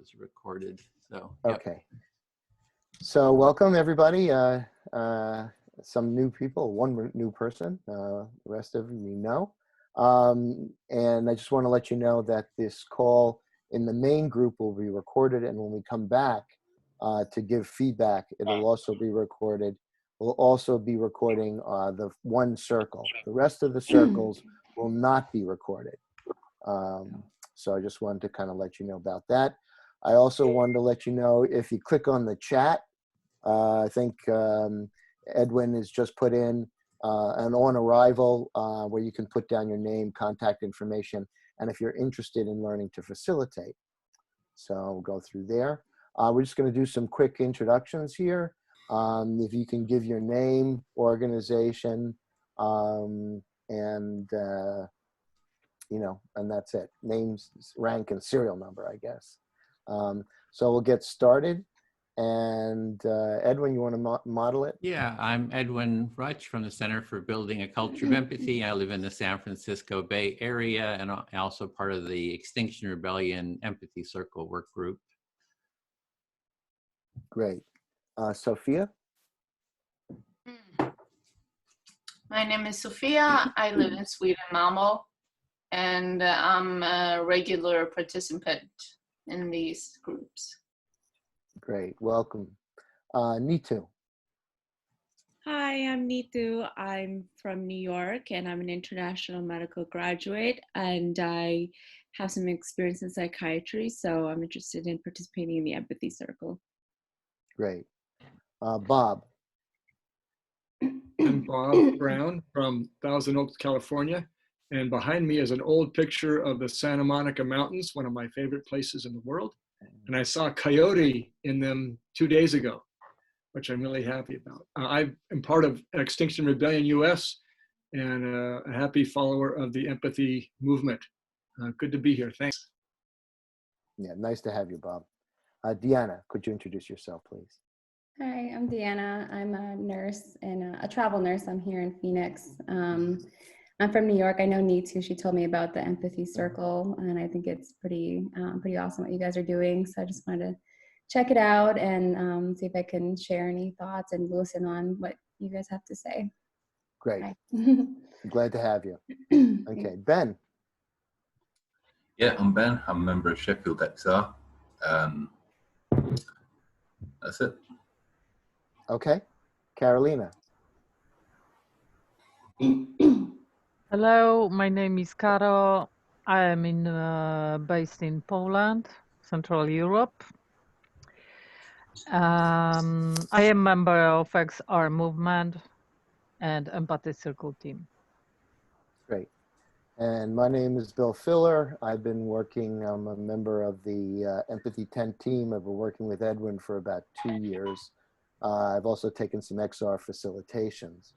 was recorded. So, yep. Okay. So welcome everybody. Some new people, one new person, the rest of you know. And I just want to let you know that this call in the main group will be recorded, and when we come back to give feedback, it'll also be recorded. We'll also be recording the one circle. The rest of the circles will not be recorded. So I just wanted to kind of let you know about that. I also wanted to let you know, if you click on the chat, I think Edwin has just put in an on arrival where you can put down your name, contact information, and if you're interested in learning to facilitate. So we'll go through there. We're just going to do some quick introductions here. If you can give your name, organization, and you know, and that's it. Names, rank, and serial number, I guess. So we'll get started. And Edwin, you want to model it? Yeah, I'm Edwin Rutch from the Center for Building a Culture of Empathy. I live in the San Francisco Bay Area, and I'm also part of the Extinction Rebellion Empathy Circle work group. Great. Sophia? My name is Sophia. I live in Sweden, Malmö, and I'm a regular participant in these groups. Great, welcome. Neetu. Hi, I'm Neetu. I'm from New York, and I'm an international medical graduate, and I have some experience in psychiatry, so I'm interested in participating in the Empathy Circle. Great. Bob. I'm Bob Brown from Thousand Oaks, California, and behind me is an old picture of the Santa Monica Mountains, one of my favorite places in the world. And I saw a coyote in them 2 days ago, which I'm really happy about. I am part of Extinction Rebellion US and a happy follower of the empathy movement. Good to be here. Thanks. Yeah, nice to have you, Bob. Deanna, could you introduce yourself, please? Hi, I'm Deanna. I'm a nurse and a travel nurse. I'm here in Phoenix. I'm from New York. I know Neetu. She told me about the Empathy Circle, and I think it's pretty awesome what you guys are doing. So I just wanted to check it out and see if I can share any thoughts and listen on what you guys have to say. Great. Glad to have you. Okay, Ben. Yeah, I'm Ben. I'm a member of Sheffield XR. That's it. Okay, Carolina. Hello, my name is Karo. I am based in Poland, Central Europe. I am member of XR movement and Empathy Circle team. Great. And my name is Bill Filler. I've been working, I'm a member of the Empathy 10 team. I've been working with Edwin for about 2 years. I've also taken some XR facilitations.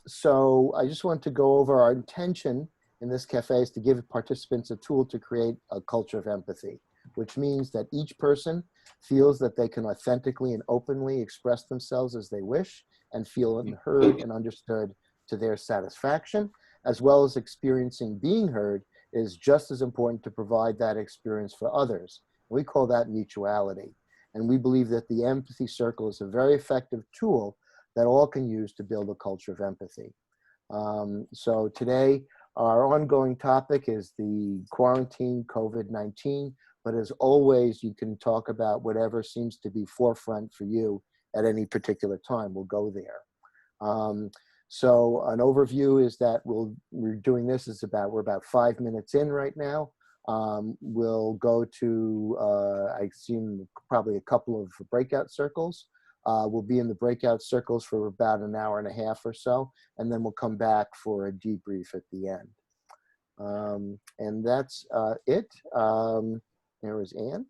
So I just want to go over our intention in this cafe is to give participants a tool to create a culture of empathy, which means that each person feels that they can authentically and openly express themselves as they wish and feel heard and understood to their satisfaction, as well as experiencing being heard is just as important to provide that experience for others. We call that mutuality. And we believe that the Empathy Circle is a very effective tool that all can use to build a culture of empathy. So today, our ongoing topic is the quarantine, COVID-19, but as always, you can talk about whatever seems to be forefront for you at any particular time. We'll go there. So an overview is that we're doing this is we're about 5 minutes in right now. We'll go to, I assume, probably a couple of breakout circles. We'll be in the breakout circles for about an hour and a half or so, and then we'll come back for a debrief at the end. And that's it. There was Anne.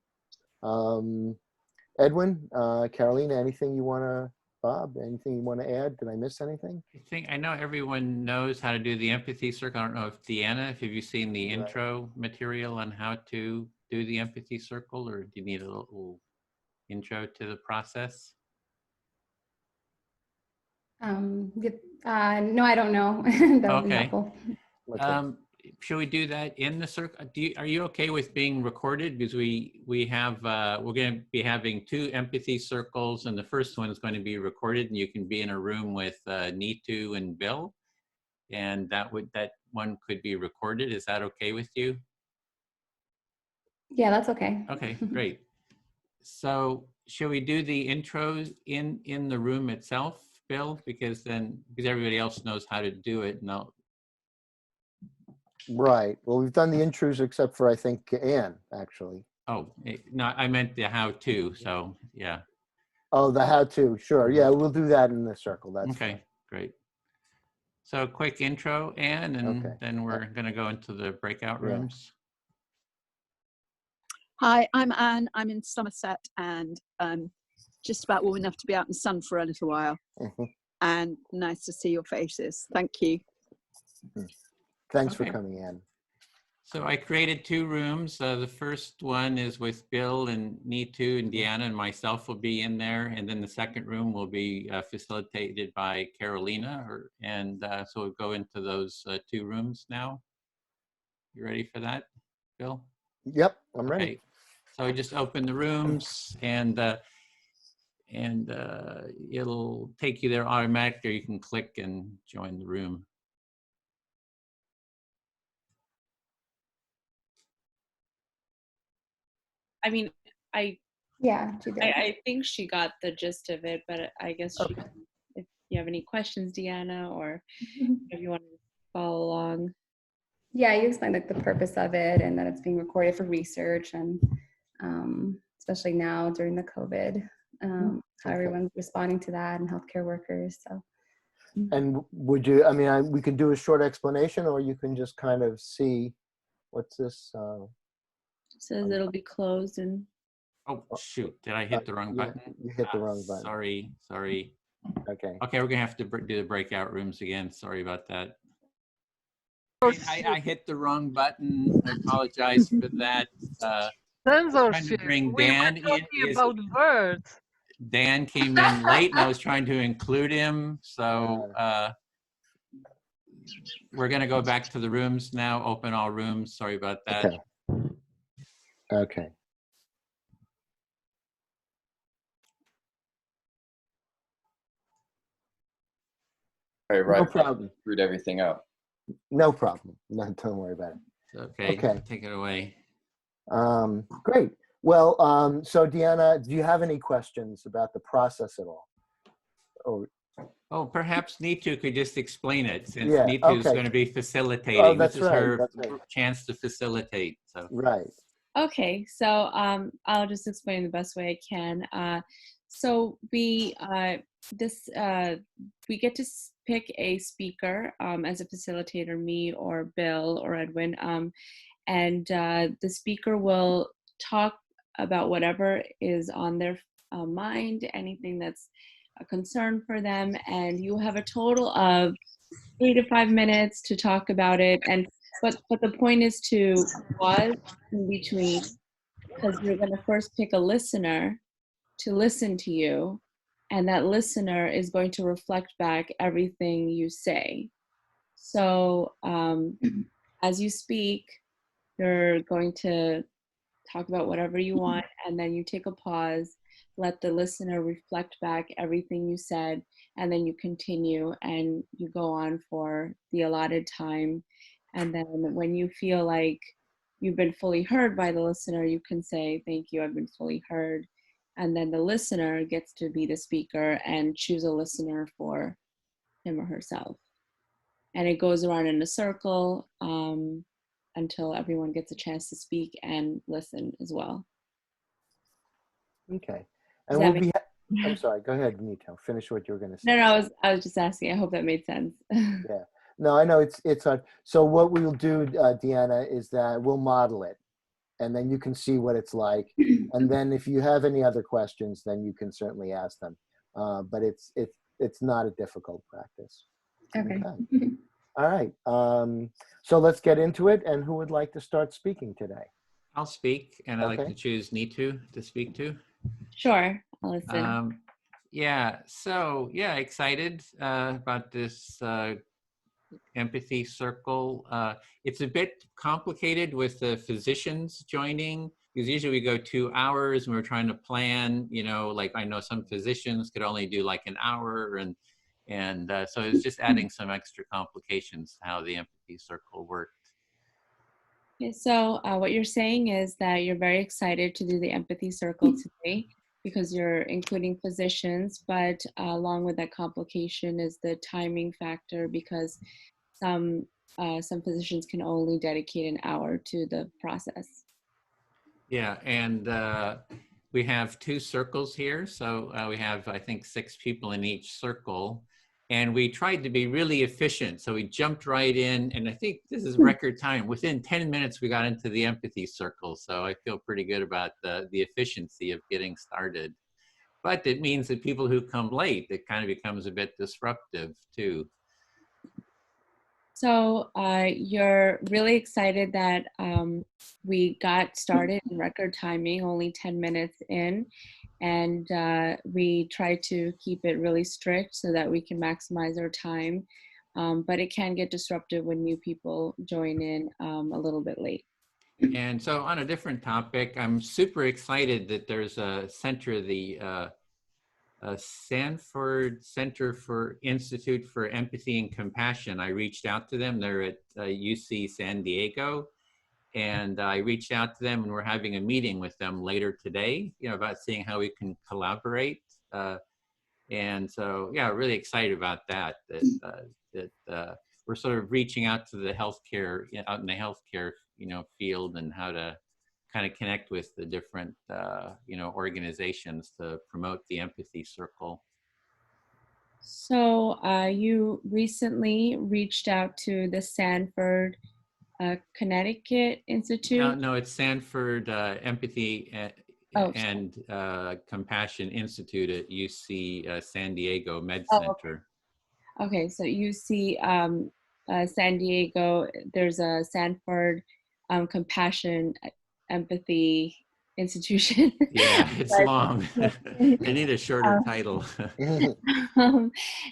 Edwin, Carolina, anything you want to, Bob, anything you want to add? Did I miss anything? I know everyone knows how to do the Empathy Circle. I don't know if Deanna, have you seen the intro material on how to do the Empathy Circle, or do you need a little intro to the process? No, I don't know. That would be helpful. should we do that in the circle? Are you okay with being recorded? Because we have, we're going to be having 2 empathy circles, and the first one is going to be recorded, and you can be in a room with Neetu and Bill, and that one could be recorded. Is that okay with you? Yeah, that's okay. Okay, great. So should we do the intros in the room itself, Bill? Because everybody else knows how to do it, and Right. Well, we've done the intros except for, I think, Anne, actually. no, I meant the how-to, so yeah. Oh, the how-to, sure. Yeah, we'll do that in the circle. That's Okay, fine. great. So quick intro, Anne, and Okay. then we're going to go into the breakout rooms. Hi, I'm Anne. I'm in Somerset and just about warm enough to be out in the sun for a little while. And nice to see your faces. Thank you. Thanks for Okay. coming in. So I created 2 rooms. The first one is with Bill and Neetu and Deanna, and myself will be in there. And then the second room will be facilitated by Carolina. So we'll go into those 2 rooms now. You ready for that, Bill? Yep, I'm ready. Okay. So I just open the rooms, and it'll take you there automatically, or you can click and join the room. I mean, Yeah, she did. I think she got the gist of it, but I guess she can, if you have any questions, Deanna, or if you want to follow along. Yeah, you explained like the purpose of it and that it's being recorded for research and especially now during the COVID, how everyone's responding to that and healthcare workers. So. And would you, I mean, we could do a short explanation, or you can just kind of see what's this? Says it'll be closed and. Oh, shoot. Did I hit the wrong Yeah, button? you hit the wrong button. Sorry. Okay. Okay, we're going to have to do the breakout rooms again. Sorry about that. I hit the wrong button. I apologize for that. Censorship. Bring We Dan were talking about words. Dan came in late, and I was trying to include him. So we're going to go back to the rooms now. Open all rooms. Sorry about that. Okay. Right. No problem. Read everything out. No problem. No, don't worry about it. Okay. Take it away. Great. Well, so Deanna, do you have any questions about the process at all? Oh, perhaps Neetu could just explain it, since Yeah, Neetu is okay. going to be facilitating. Oh, that's this is right. her That's right. chance to facilitate. So. Right. Okay, so I'll just explain the best way I can. So we get to pick a speaker as a facilitator, me or Bill or Edwin, and the speaker will talk about whatever is on their mind, anything that's a concern for them, and you have a total of 3 to 5 minutes to talk about it. But the point is to pause in between, because you're going to first pick a listener to listen to you, and that listener is going to reflect back everything you say. So as you speak, you're going to talk about whatever you want, and then you take a pause, let the listener reflect back everything you said, and then you continue and you go on for the allotted time. And then when you feel like you've been fully heard by the listener, you can say, "Thank you, I've been fully heard." And then the listener gets to be the speaker and choose a listener for him or herself. And it goes around in a circle until everyone gets a chance to speak and listen as well. Okay. Does And that we'll be, I'm sorry, go ahead, Nito. Finish what you were going to say. No, I was just asking. I hope that made sense. Yeah. No, I know it's hard. So what we'll do, Deanna, is that we'll model it, and then you can see what it's like. And then if you have any other questions, then you can certainly ask them. But it's not a difficult practice. Okay. All right. So let's get into it. And who would like to start speaking today? I'll speak, and I'd like Okay. to choose Neetu to speak to. Sure, I'll listen. Yeah, so yeah, excited about this empathy circle. It's a bit complicated with the physicians joining, because usually we go 2 hours and we're trying to plan, you know, like I know some physicians could only do like an hour, and so it's just adding some extra complications to how the empathy circle worked. Okay, so what you're saying is that you're very excited to do the empathy circle today because you're including physicians, but along with that complication is the timing factor, because some physicians can only dedicate an hour to the process. Yeah, and we have 2 circles here. So we have, I think, 6 people in each circle. And we tried to be really efficient. So we jumped right in. And I think this is record time. Within 10 minutes, we got into the empathy circle. So I feel pretty good about the efficiency of getting started. But it means that people who come late, it kind of becomes a bit disruptive too. So you're really excited that we got started in record timing, only 10 minutes in, and we try to keep it really strict so that we can maximize our time. But it can get disruptive when new people join in a little bit late. And so on a different topic, I'm super excited that there's a center, the Sanford Center for Institute for Empathy and Compassion. I reached out to them. They're at UC San Diego. And I reached out to them, and we're having a meeting with them later today, you know, about seeing how we can collaborate. And so, yeah, really excited about that, we're sort of reaching out to the healthcare, out in the healthcare, you know, field, and how to kind of connect with the different, you know, organizations to promote the empathy circle. So you recently reached out to the Sanford, Connecticut Institute? No, it's Sanford Empathy and Compassion Institute at UC San Diego Med Center. Okay, so UC San Diego, there's a Sanford Compassion Empathy Institution. Yeah, it's long. They need a shorter title.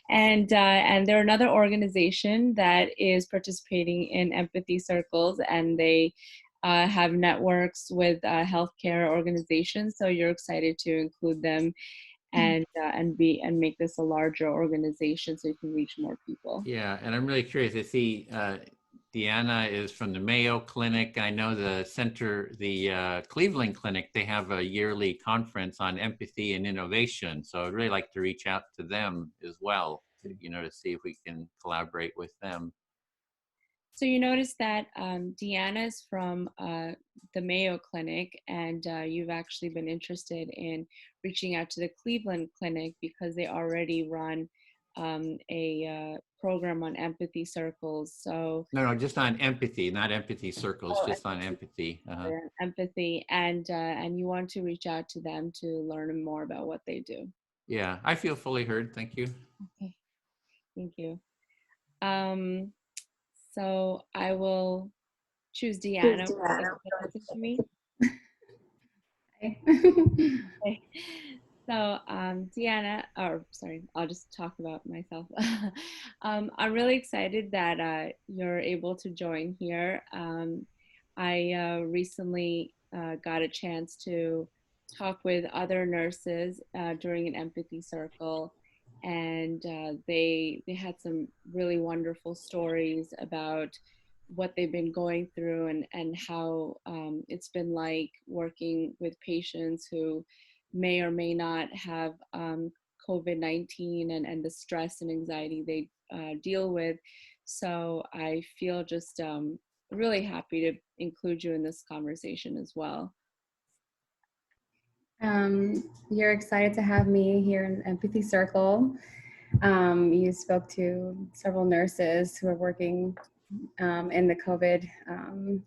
And they're another organization that is participating in empathy circles, and they have networks with healthcare organizations. So you're excited to include them and make this a larger organization so you can reach more people. Yeah, and I'm really curious. I see Deanna is from the Mayo Clinic. I know the center, the Cleveland Clinic, they have a yearly conference on empathy and innovation. So I'd really like to reach out to them as well, to, you know, to see if we can collaborate with them. So you notice that Deanna is from the Mayo Clinic, and you've actually been interested in reaching out to the Cleveland Clinic because they already run a program on empathy circles. So no, just on empathy, not empathy circles, just on empathy. Empathy, and you want to reach out to them to learn more about what they do. Yeah, I feel fully heard. Thank you. Okay, thank you. So I will choose Deanna. To me. Okay. So Deanna, or sorry, I'll just talk about myself. I'm really excited that you're able to join here. I recently got a chance to talk with other nurses during an empathy circle, and they had some really wonderful stories about what they've been going through and how it's been like working with patients who may or may not have COVID-19 and the stress and anxiety they deal with. So I feel just really happy to include you in this conversation as well. You're excited to have me here in Empathy Circle. You spoke to several nurses who are working in the COVID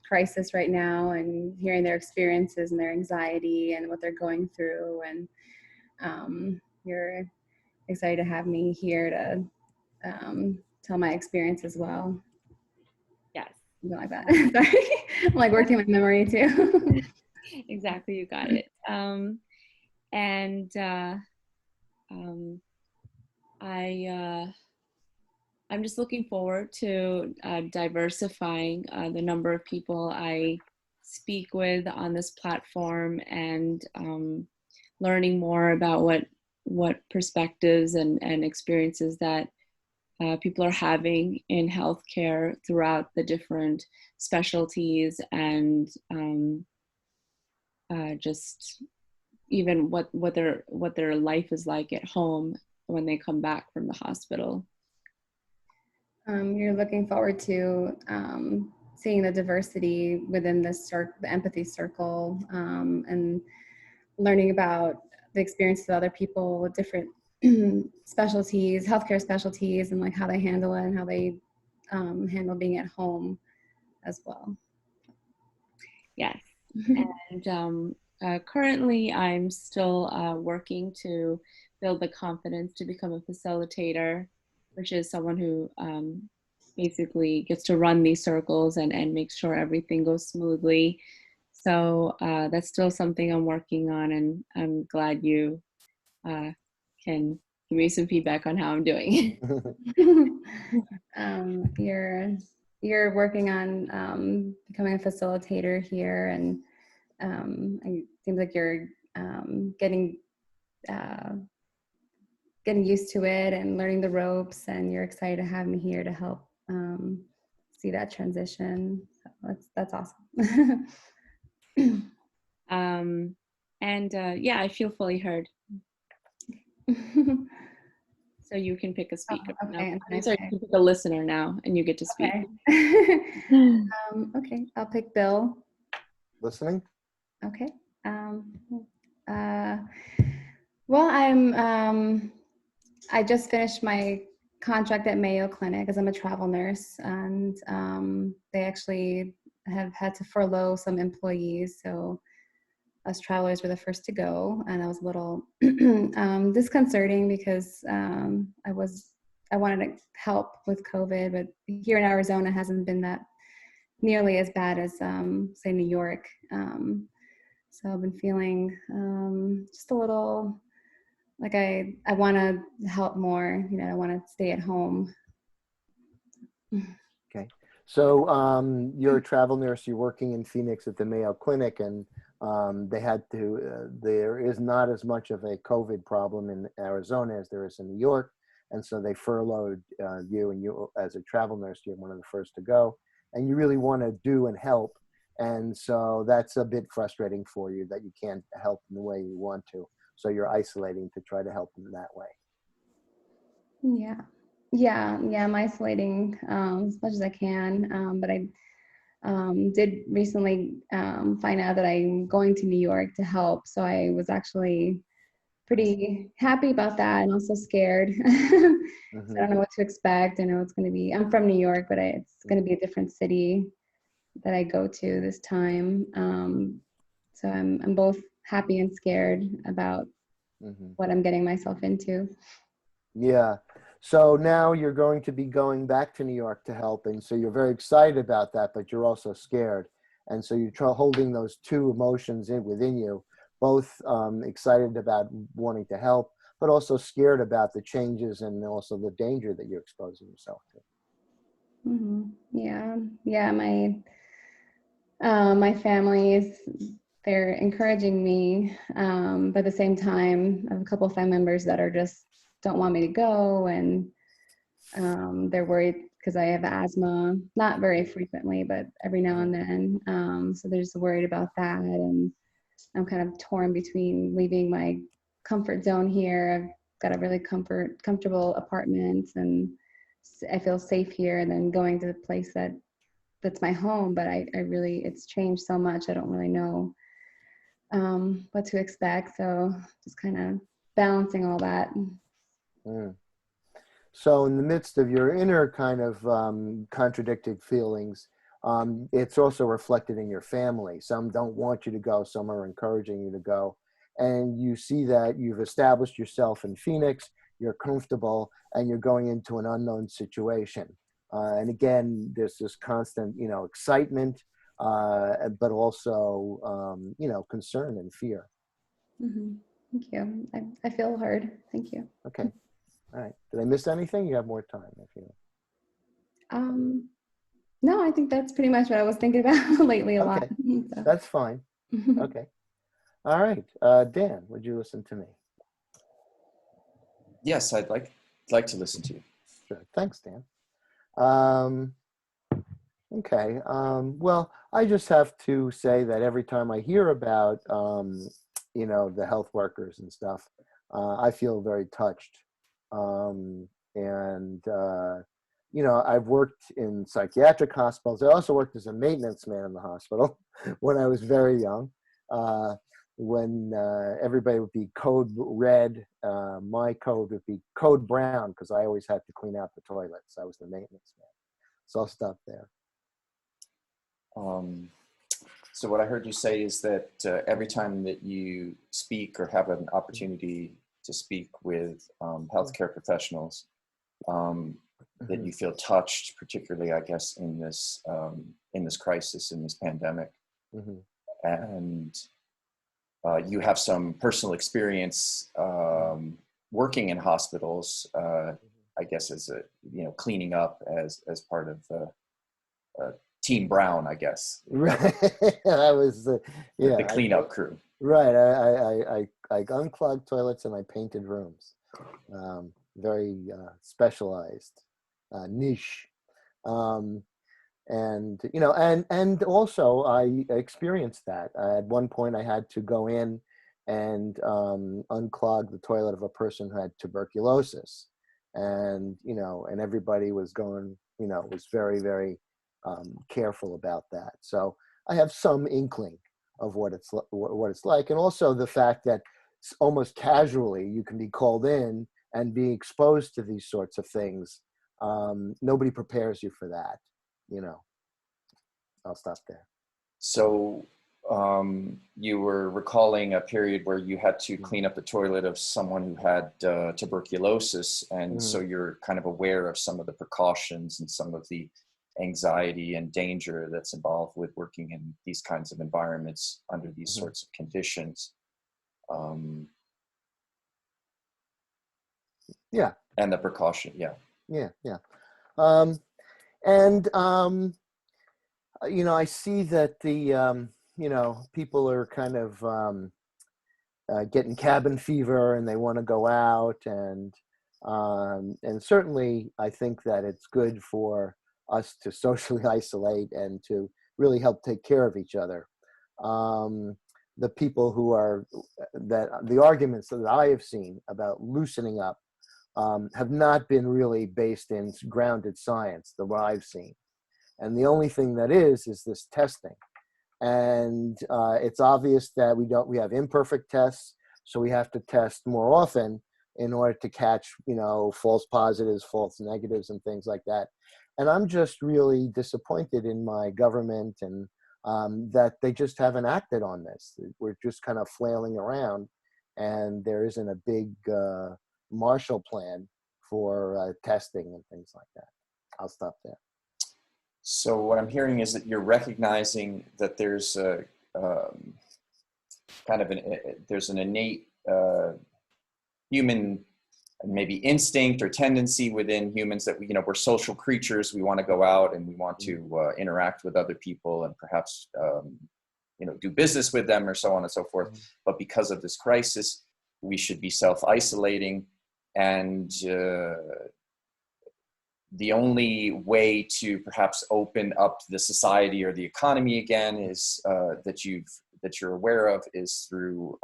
crisis right now, and hearing their experiences and their anxiety and what they're going through. And you're excited to have me here to tell my experience as well. Yes. Something like that. Sorry. I'm like working my memory too. Exactly, you got it. I'm just looking forward to diversifying the number of people I speak with on this platform, and learning more about what perspectives and experiences that people are having in healthcare throughout the different specialties, and just even what their life is like at home when they come back from the hospital. You're looking forward to seeing the diversity within the empathy circle, and learning about the experiences of other people with different specialties, healthcare specialties, and like how they handle it and how they handle being at home as well. Yes, and currently I'm still working to build the confidence to become a facilitator, which is someone who basically gets to run these circles and make sure everything goes smoothly. So that's still something I'm working on, and I'm glad you can give me some feedback on how I'm doing. You're working on becoming a facilitator here, and it seems like you're getting used to it and learning the ropes, and you're excited to have me here to help see that transition. So that's awesome. Yeah, I feel fully heard. So you can pick a speaker. Oh, okay, now. Sorry, you can pick a listener now, and you get to speak. Okay. Okay, I'll pick Bill. Listening? Okay. Well, I just finished my contract at Mayo Clinic as I'm a travel nurse, and they actually have had to furlough some employees, so us travelers were the first to go, and I was a little disconcerting because I wanted to help with COVID, but here in Arizona it hasn't been that nearly as bad as say New York. So I've been feeling just a little like I want to help more. You know, I want to stay at home. Okay. So you're a travel nurse, you're working in Phoenix at the Mayo Clinic, and they had to, there is not as much of a COVID problem in Arizona as there is in New York. And so they furloughed you, and you as a travel nurse, you're one of the first to go, and you really want to do and help. And so that's a bit frustrating for you that you can't help in the way you want to. So you're isolating to try to help them that way. Yeah, I'm isolating as much as I can, but I did recently find out that I'm going to New York to help, so I was actually pretty happy about that and also scared. So I don't know what to expect. I know it's going to be, I'm from New York, but it's going to be a different city that I go to this time. So I'm both happy and scared about what I'm getting myself into. Yeah. So now you're going to be going back to New York to help. And so you're very excited about that, but you're also scared. And so you're holding those two emotions within you, both excited about wanting to help, but also scared about the changes and also the danger that you're exposing yourself to. Yeah. My family they're encouraging me, but at the same time, I have a couple of family members that are just don't want me to go, and they're worried because I have asthma, not very frequently, but every now and then. So they're just worried about that, and I'm kind of torn between leaving my comfort zone here. I've got a really comfortable apartment, and I feel safe here, and then going to the place that's my home, but I really, it's changed so much. I don't really know what to expect. So just kind of balancing all that. So in the midst of your inner kind of contradicting feelings, it's also reflected in your family. Some don't want you to go, some are encouraging you to go. And you see that you've established yourself in Phoenix, you're comfortable, and you're going into an unknown situation. And again, there's this constant, excitement, but also, concern and fear. Thank you. I feel heard. Thank you. Okay. All right. Did I miss anything? You have more time if you. No, I think that's pretty much what I was thinking about lately a lot. Okay, So. that's fine. Okay. All right. Dan, would you listen to me? Yes, I'd like to listen to you. Sure. Thanks, Dan. Okay. Well, I just have to say that every time I hear about, the health workers and stuff, I feel very touched. I've worked in psychiatric hospitals. I also worked as a maintenance man in the hospital when I was very young. When everybody would be code red, my code would be code brown because I always had to clean out the toilets. I was the maintenance man. So I'll stop there. So what I heard you say is that every time that you speak or have an opportunity to speak with healthcare professionals, that you feel touched, particularly, I guess, in this crisis, in this pandemic, and you have some personal experience working in hospitals. I guess as cleaning up as part of Team Brown, I guess. Right. I was the cleanup crew. Right. I unclogged toilets and I painted rooms. Very specialized, niche. And also I experienced that. At one point I had to go in and unclog the toilet of a person who had tuberculosis. And everybody was going, was very, very careful about that. So I have some inkling of what it's like, and also the fact that almost casually you can be called in and be exposed to these sorts of things. Nobody prepares you for that. I'll stop there. So you were recalling a period where you had to clean up the toilet of someone who had tuberculosis, and so you're kind of aware of some of the precautions and some of the anxiety and danger that's involved with working in these kinds of environments under these sorts of conditions. Yeah. And the precaution, yeah. Yeah. I see that the, people are kind of getting cabin fever and they want to go out, and certainly I think that it's good for us to socially isolate and to really help take care of each other. The people the arguments that I have seen about loosening up have not been really based in grounded science, the what I've seen. And the only thing that is this testing. And it's obvious that we have imperfect tests, so we have to test more often in order to catch, false positives, false negatives, and things like that. And I'm just really disappointed in my government and that they just haven't acted on this. We're just kind of flailing around, and there isn't a big Marshall Plan for testing and things like that. I'll stop there. So what I'm hearing is that you're recognizing that there's a there's an innate human maybe instinct or tendency within humans that we're social creatures. We want to go out and we want to interact with other people and perhaps do business with them or so on and so forth. But because of this crisis, we should be self-isolating, and the only way to perhaps open up the society or the economy again is that you're aware of is through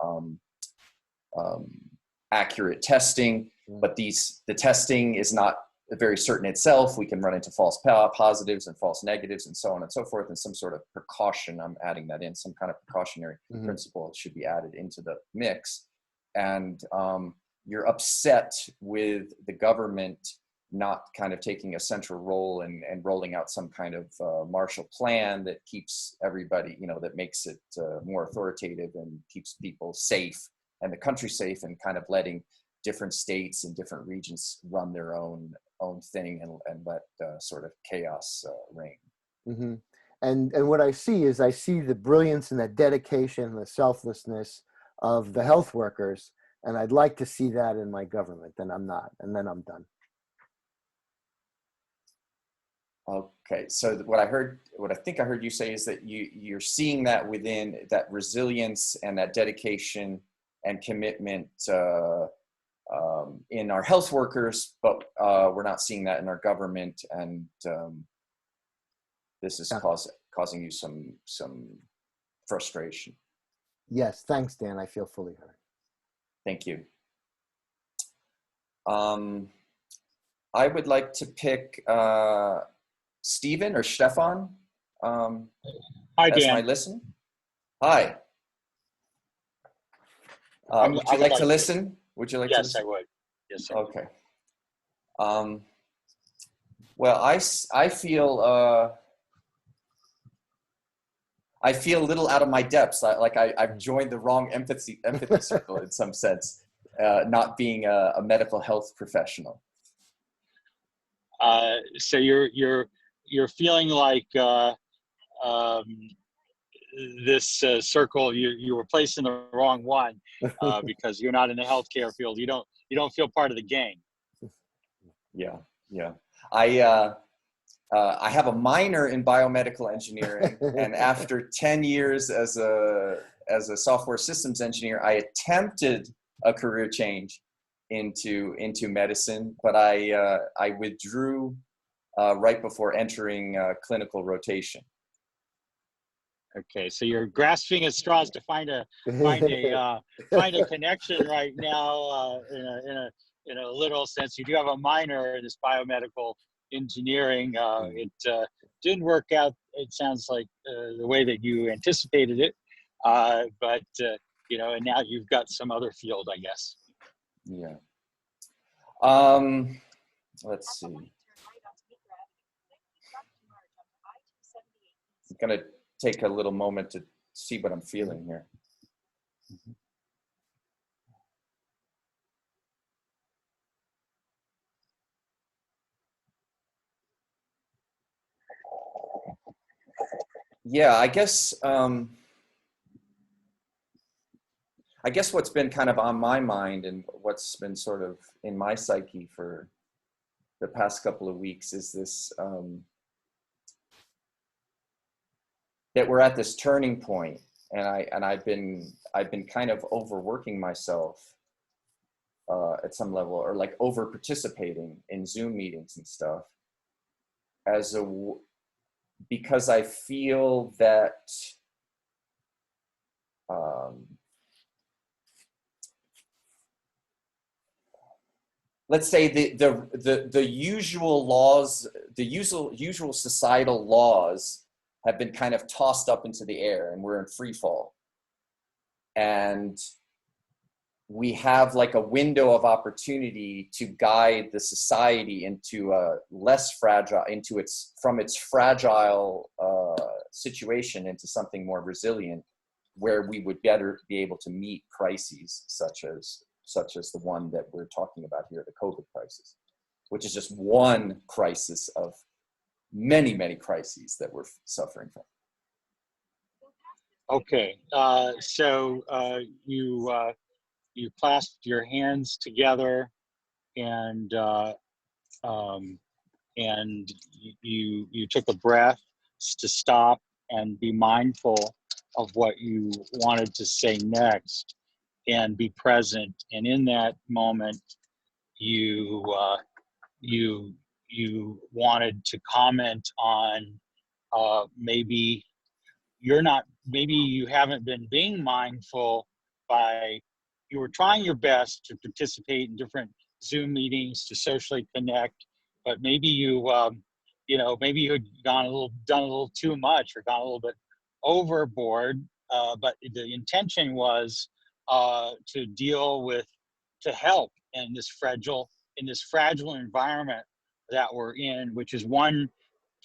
accurate testing. But the testing is not very certain itself. We can run into false positives and false negatives and so on and so forth. And some sort of precaution, I'm adding that in, some kind of precautionary principle should be added into the mix. And you're upset with the government not kind of taking a central role and rolling out some kind of Marshall Plan that keeps everybody, that makes it more authoritative and keeps people safe and the country safe, and kind of letting different states and different regions run their own thing and let sort of chaos reign. And what I see is the brilliance and the dedication and the selflessness of the health workers, and I'd like to see that in my government, and I'm not, and then I'm done. Okay, so what I think I heard you say is that you're seeing that within that resilience and that dedication and commitment in our health workers, but we're not seeing that in our government, and this is causing you some frustration. Yes, thanks, Dan. I feel fully heard. Thank you. I would like to pick Stephen or Stefan. Hi, as Dan. my listen. Hi. Would you like to listen? Would you like to listen? Yes, I would. Yes, I would. Okay. Well, I feel a little out of my depths. I've joined the wrong empathy circle in some sense, not being a medical health professional. So you're feeling like this circle, you were placed in the wrong one because you're not in the healthcare field. You don't feel part of the gang. Yeah. I have a minor in biomedical engineering, and after 10 years as a software systems engineer, I attempted a career change into medicine, but I withdrew right before entering clinical rotation. Okay, so you're grasping at straws to find a connection right now in a literal sense. You do have a minor in this biomedical engineering. It didn't work out, it sounds like, the way that you anticipated it, but and now you've got some other field, I guess. Yeah. Let's see. I'm gonna take a little moment to see what I'm feeling here. Yeah, I guess what's been kind of on my mind and what's been sort of in my psyche for the past couple of weeks is this, that we're at this turning point, and I've been kind of overworking myself at some level, or like over participating in Zoom meetings and stuff because I feel that let's say the usual laws, the usual societal laws have been kind of tossed up into the air, and we're in free fall. And we have like a window of opportunity to guide the society into a less fragile, from its fragile situation into something more resilient, where we would better be able to meet crises such as the one that we're talking about here, the COVID crisis, which is just one crisis of many, many crises that we're suffering from. Okay, so you clasped your hands together, and you took a breath to stop and be mindful of what you wanted to say next, and be present. And in that moment, you wanted to comment on maybe you haven't been being mindful you were trying your best to participate in different Zoom meetings to socially connect, but maybe maybe you had done a little too much, or gone a little bit overboard. But the intention was to help in this fragile environment that we're in, which is one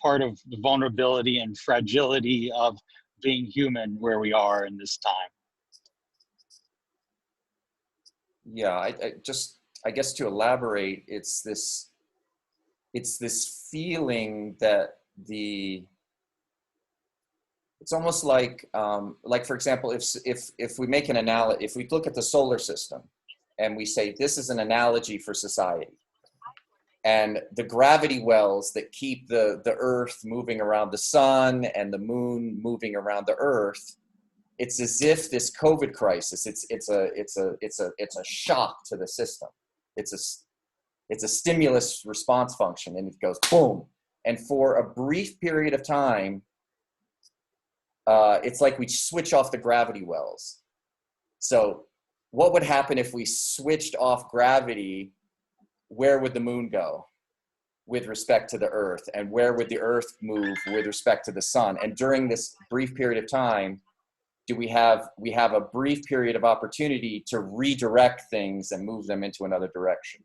part of the vulnerability and fragility of being human where we are in this time. Yeah, I guess to elaborate, it's this feeling that it's almost like for example, if we make an analogy, if we look at the solar system and we say this is an analogy for society, And the gravity wells that keep the Earth moving around the sun and the moon moving around the Earth, it's as if this COVID crisis, it's a shock to the system. It's a stimulus response function, and it goes boom. And for a brief period of time, it's like we switch off the gravity wells. So what would happen if we switched off gravity? Where would the moon go with respect to the Earth? And where would the Earth move with respect to the sun? And during this brief period of time, we have a brief period of opportunity to redirect things and move them into another direction.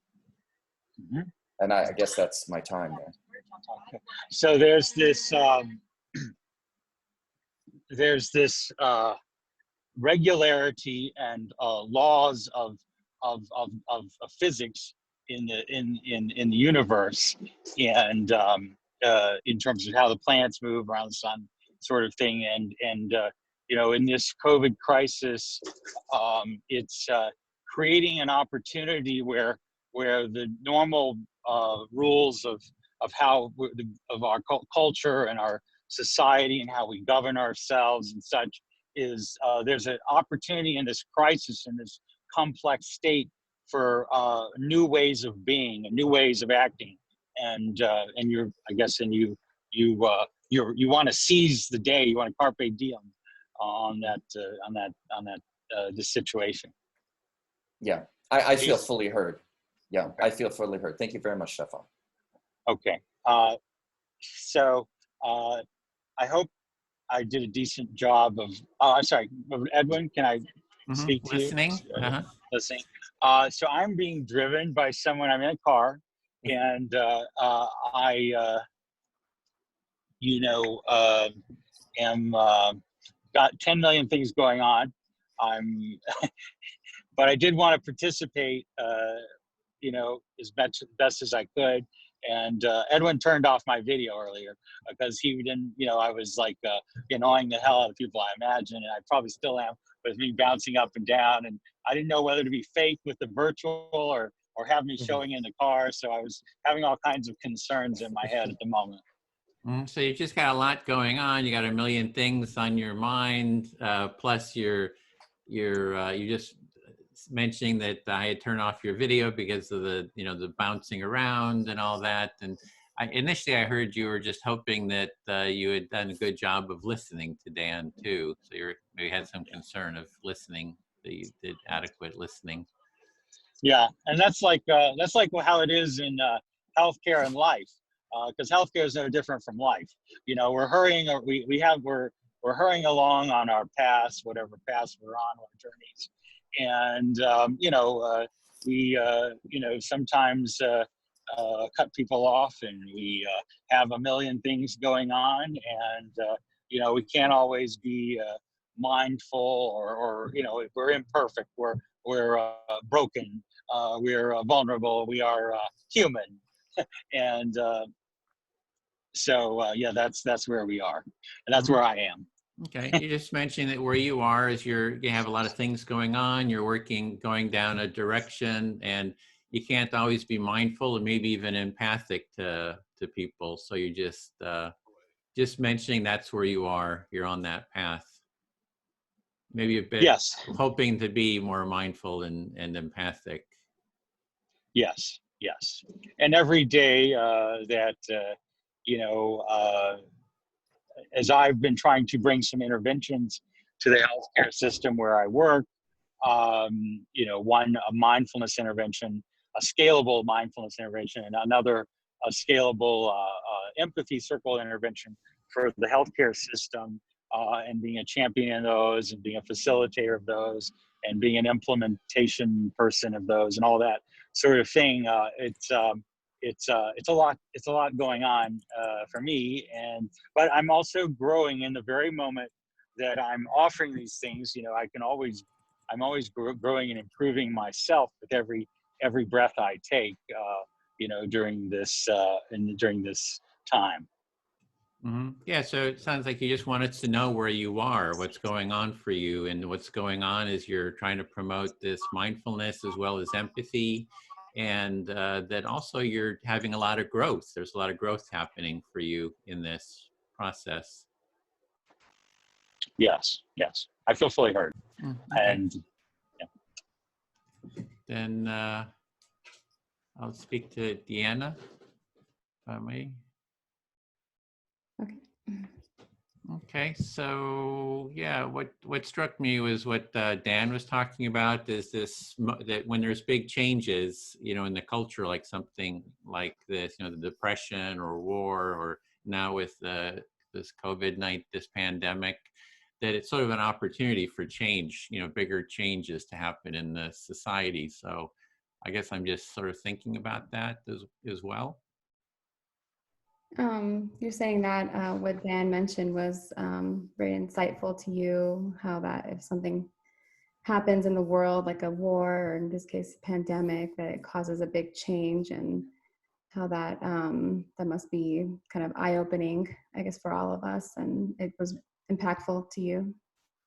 Mm-hmm. And I guess that's my time there. Okay. So there's this regularity and laws of physics in the universe, and in terms of how the planets move around the sun, sort of thing. And you know, in this COVID crisis, it's creating an opportunity where the normal rules of how of our culture and our society and how we govern ourselves and such is there's an opportunity in this crisis, in this complex state, for new ways of being and new ways of acting, and you're, I guess, and you want to seize the day, you want to carpe diem on this situation. Yeah, I feel fully heard. Yeah, I feel fully heard. Thank you very much, Stefan. Okay, so I hope I did a decent job of. Oh, I'm sorry, Edwin. Can I speak to listening? you? Listening. So I'm being driven by someone. I'm in a car, and I, am got 10 million things going on. But I did want to participate, as best as I could. And Edwin turned off my video earlier because he didn't, I was like annoying the hell out of people, I imagine, and I probably still am, with me bouncing up and down. And I didn't know whether to be fake with the virtual or have me showing in the car. So I was having all kinds of concerns in my head at the moment. So you just got a lot going on. You got a million things on your mind. Plus you just mentioning that I had turned off your video because of the, the bouncing around and all that. And initially I heard you were just hoping that you had done a good job of listening to Dan too. So you maybe had some concern of listening, that you did adequate listening. Yeah, and that's like how it is in healthcare and life, because healthcare is no different from life. We're hurrying, or we're hurrying along on our paths, whatever paths we're on, our journeys. And we sometimes cut people off, and we have a million things going on, and we can't always be mindful, or we're imperfect, we're broken, we're vulnerable, we are human, and so that's where we are, and that's where I am. Okay, you just mentioned that where you are is you have a lot of things going on. You're going down a direction, and you can't always be mindful and maybe even empathic to people. So you just mentioning that's where you are. You're on that path. Maybe a bit. Yes. Hoping to be more mindful and empathic. Yes. And every day as I've been trying to bring some interventions to the healthcare system where I work, one, a mindfulness intervention, a scalable mindfulness intervention, and another, a scalable empathy circle intervention for the healthcare system, and being a champion in those, and being a facilitator of those, and being an implementation person of those, and all that sort of thing. It's a lot going on for me, but I'm also growing in the very moment that I'm offering these things. I'm always growing and improving myself with every breath I take, during this time. Mm-hmm. Yeah, so it sounds like you just wanted to know where you are, what's going on for you, and what's going on is you're trying to promote this mindfulness as well as empathy. and that also you're having a lot of growth. There's a lot of growth happening for you in this process. Yes, yes. I feel fully heard. Okay. And Then I'll speak to Deanna, if I may. Okay. Okay, so yeah, what struck me was what Dan was talking about is this, that when there's big changes, you know, in the culture, like something like this, you know, the depression or war, or now with this COVID-19, this pandemic, that it's sort of an opportunity for change, you know, bigger changes to happen in the society. So I guess I'm just sort of thinking about that as well. You're saying that what Dan mentioned was very insightful to you, how that if something happens in the world, like a war, or in this case, a pandemic, that it causes a big change, and how that that must be kind of eye-opening, I guess, for all of us, and it was impactful to you.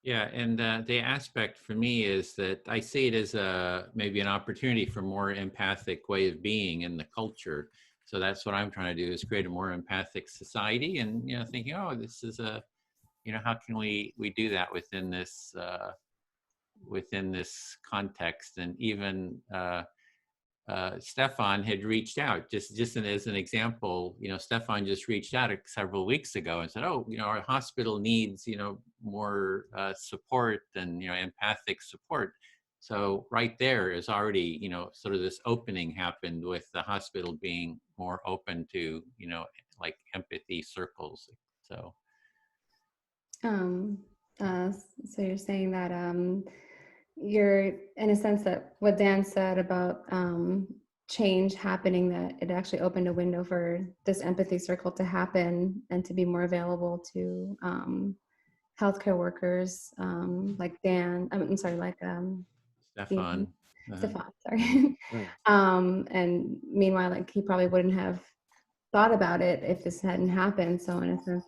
Yeah, and the aspect for me is that I see it as maybe an opportunity for more empathic way of being in the culture. So that's what I'm trying to do, is create a more empathic society, and, you know, thinking, oh, this is a, you know, how can we do that within this context? And even Stefan had reached out, just as an example, you know, Stefan just reached out several weeks ago and said, oh, you know, our hospital needs, you know, more support and, you know, empathic support. So right there is already, you know, sort of this opening happened with the hospital being more open to, you know, like empathy circles. So. So you're saying that you're, in a sense, that what Dan said about change happening, that it actually opened a window for this empathy circle to happen and to be more available to healthcare workers, like Dan, I'm sorry, like Stefan. Stefan, sorry. And meanwhile, like, he probably wouldn't have thought about it if this hadn't happened. So in a sense,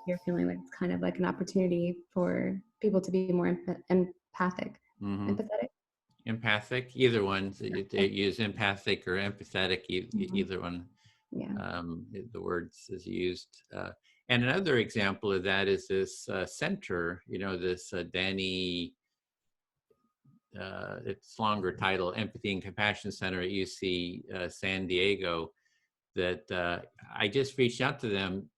you're feeling like it's kind of like an opportunity for people to be more empathic. Empathetic? Empathic, either one. They use empathic or empathetic, either one. Yeah. The words is used. And another example of that is this center, you know, this Danny, it's longer title, Empathy and Compassion Center at UC San Diego, that I just reached out to them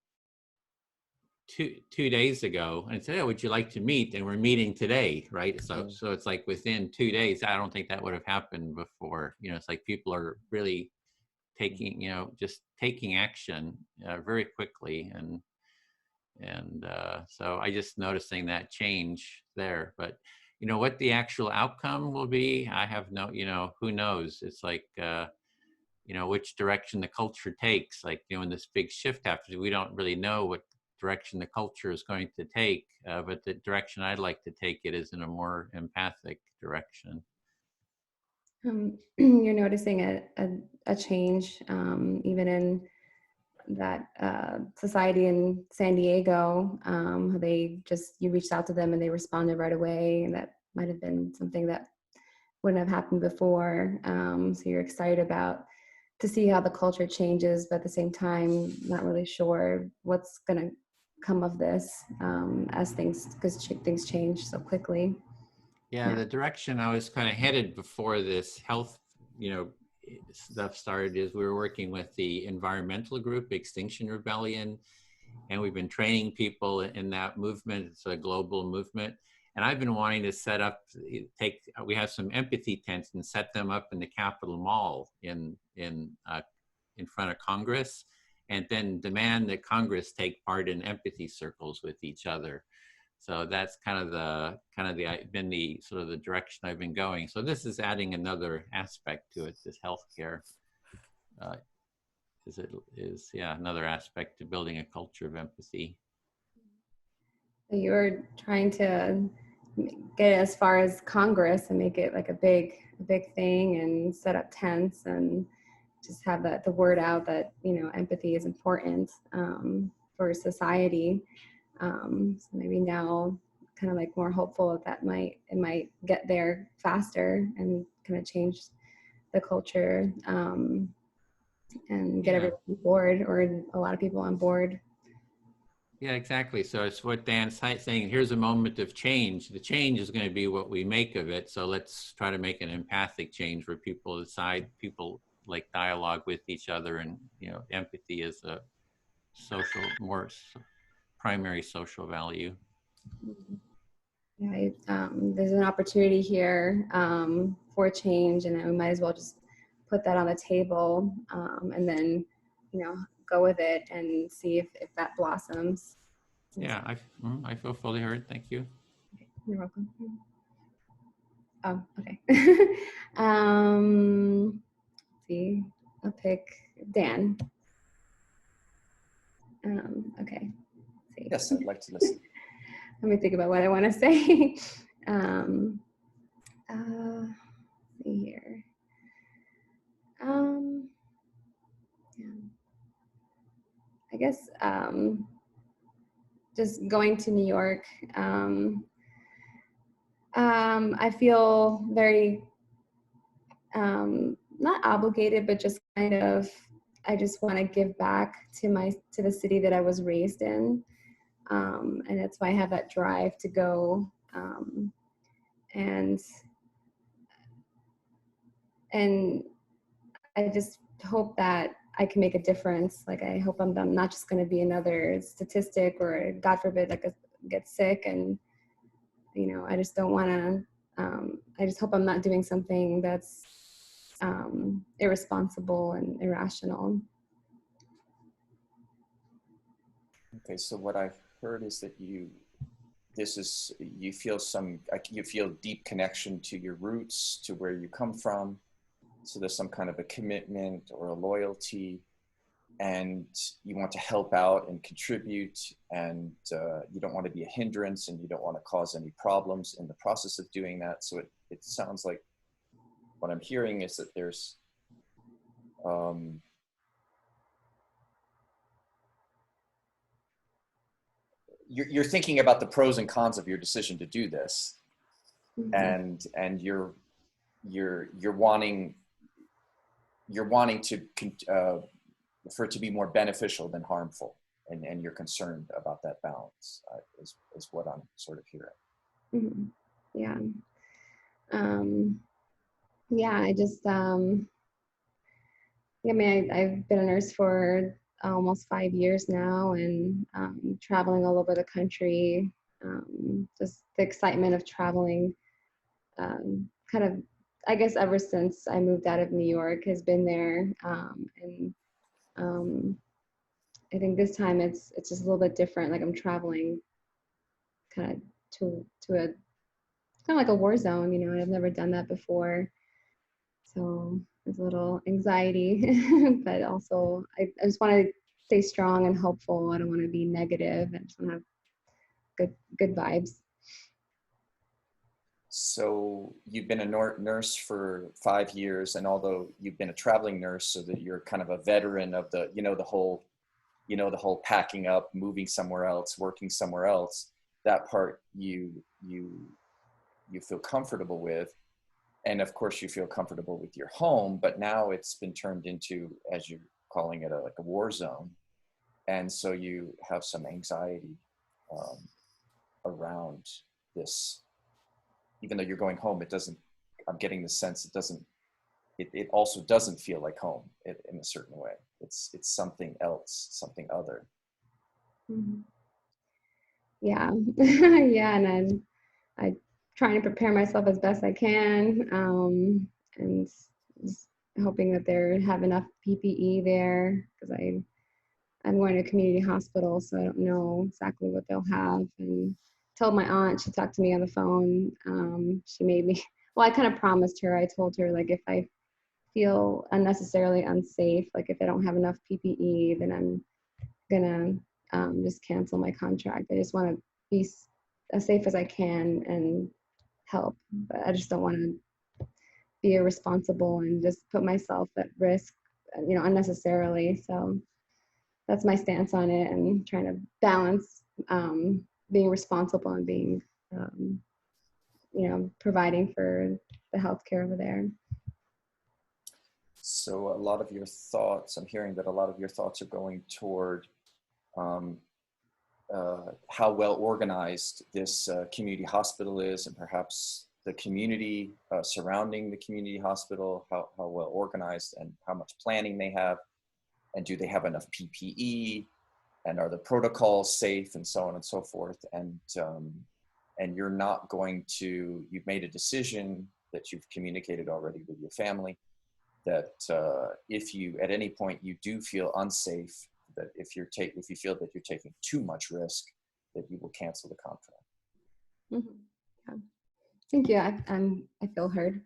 two days ago and said, oh, would you like to meet? And we're meeting today, right? So it's like within 2 days. I don't think that would have happened before. You know, it's like people are really taking, you know, just taking action very quickly. And so I just noticing that change there. But, you know, what the actual outcome will be, I have no, you know, who knows? It's like, you know, which direction the culture takes, like, you know, when this big shift happens, we don't really know what direction the culture is going to take, but the direction I'd like to take it is in a more empathic direction. You're noticing a change even in that society in San Diego. You reached out to them and they responded right away, and that might have been something that wouldn't have happened before. So you're excited to see how the culture changes, but at the same time, not really sure what's going to come of this because things change so quickly. Yeah, the direction I was kind of headed before this health, you know, stuff started is we were working with the environmental group, Extinction Rebellion, and we've been training people in that movement. It's a global movement. And I've been wanting to set up, we have some empathy tents and set them up in the Capitol Mall in front of Congress, and then demand that Congress take part in empathy circles with each other. So that's kind of been the sort of the direction I've been going. So this is adding another aspect to it. This healthcare is another aspect to building a culture of empathy. So you're trying to get it as far as Congress and make it like a big thing, and set up tents and just have the word out that, you know, empathy is important for society. So maybe now kind of like more hopeful that it might get there faster and kind of change the culture, and get Yeah. everyone on board, or a lot of people on board. Yeah, exactly. So it's what Dan's saying. Here's a moment of change. The change is going to be what we make of it. So let's try to make an empathic change where people decide, people like dialogue with each other, and empathy is a social, more primary social value. Yeah, there's an opportunity here for change, and we might as well just put that on the table, and then, go with it and see if that blossoms. Yeah, I feel fully heard. Thank you. You're welcome. Oh, okay. Let's see, I'll pick Dan. Okay. Let's see. Yes, I'd like to listen. Let me think about what I want to say. Let's see here. Yeah. I guess just going to New York, I feel very not obligated, but just kind of, I just want to give back to the city that I was raised in, and that's why I have that drive to go, and I just hope that I can make a difference. Like, I hope I'm not just going to be another statistic, or God forbid, like, get sick. And, I just don't want to, I just hope I'm not doing something that's irresponsible and irrational. Okay, so what I've heard is that you feel deep connection to your roots, to where you come from. So there's some kind of a commitment or a loyalty, and you want to help out and contribute, and you don't want to be a hindrance, and you don't want to cause any problems in the process of doing that. So it sounds like what I'm hearing is that there's you're thinking about the pros and cons of your decision to do this, mm-hmm. and you're wanting to for it to be more beneficial than harmful, and you're concerned about that balance, is what I'm sort of hearing. Mm-hmm. Yeah. Yeah, I just I've been a nurse for almost 5 years now, and traveling all over the country. Just the excitement of traveling, kind of, I guess, ever since I moved out of New York, has been there. And I think this time it's just a little bit different. Like, I'm traveling kind of to a kind of like a war zone, and I've never done that before. So there's a little anxiety, but also I just want to stay strong and hopeful. I don't want to be negative. I just want to have good vibes. So you've been a nurse for 5 years, and although you've been a traveling nurse, so that you're kind of a veteran of the whole packing up, moving somewhere else, working somewhere else, that part you feel comfortable with. And of course you feel comfortable with your home, but now it's been turned into, as you're calling it, like a war zone. And so you have some anxiety around this. Even though you're going home, I'm getting the sense it also doesn't feel like home in a certain way. It's something else, something other. Mm-hmm. Yeah. Yeah. And I'm trying to prepare myself as best I can, and just hoping that they have enough PPE there, because I'm going to a community hospital, so I don't know exactly what they'll have. And told my aunt, she talked to me on the phone. She made me, well, I kind of promised her, I told her, like, if I feel unnecessarily unsafe, like if I don't have enough PPE, then I'm gonna just cancel my contract. I just want to be as safe as I can and help, but I just don't want to be irresponsible and just put myself at risk, unnecessarily. So that's my stance on it, and trying to balance being responsible and being, providing for the healthcare over there. So a lot of your thoughts, I'm hearing that a lot of your thoughts are going toward how well organized this community hospital is, and perhaps the community surrounding the community hospital, how well organized and how much planning they have, and do they have enough PPE, and are the protocols safe, and so on and so forth. And you're not going to, you've made a decision that you've communicated already with your family, that if you, at any point you do feel unsafe, that if you feel that you're taking too much risk, that you will cancel the contract. Mm-hmm. Yeah. Thank you. I feel heard.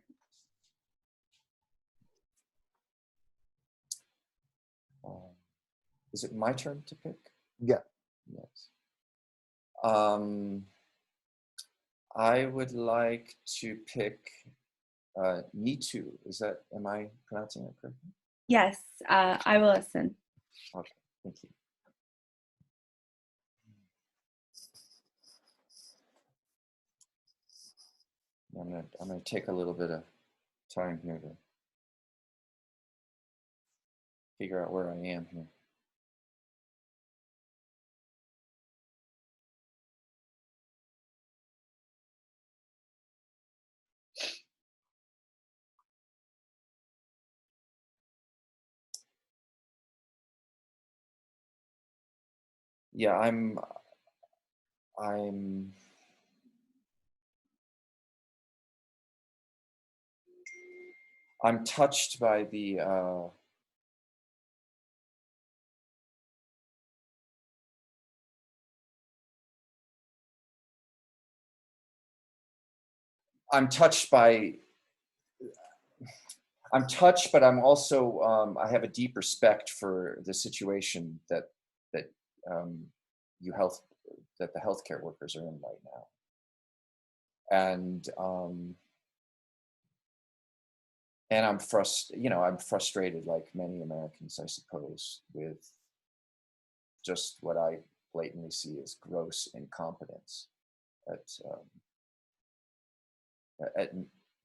Is it my turn to pick? Yeah. Yes. I would like to pick Nitu. Am I pronouncing that correctly? Yes, I will listen. Okay, thank you. I'm gonna take a little bit of time here to figure out where I am here. Yeah, I'm touched by the I'm touched, but I'm also I have a deep respect for the situation that the healthcare workers are in right now, and I'm frustrated, like many Americans, I suppose, with just what I blatantly see as gross incompetence at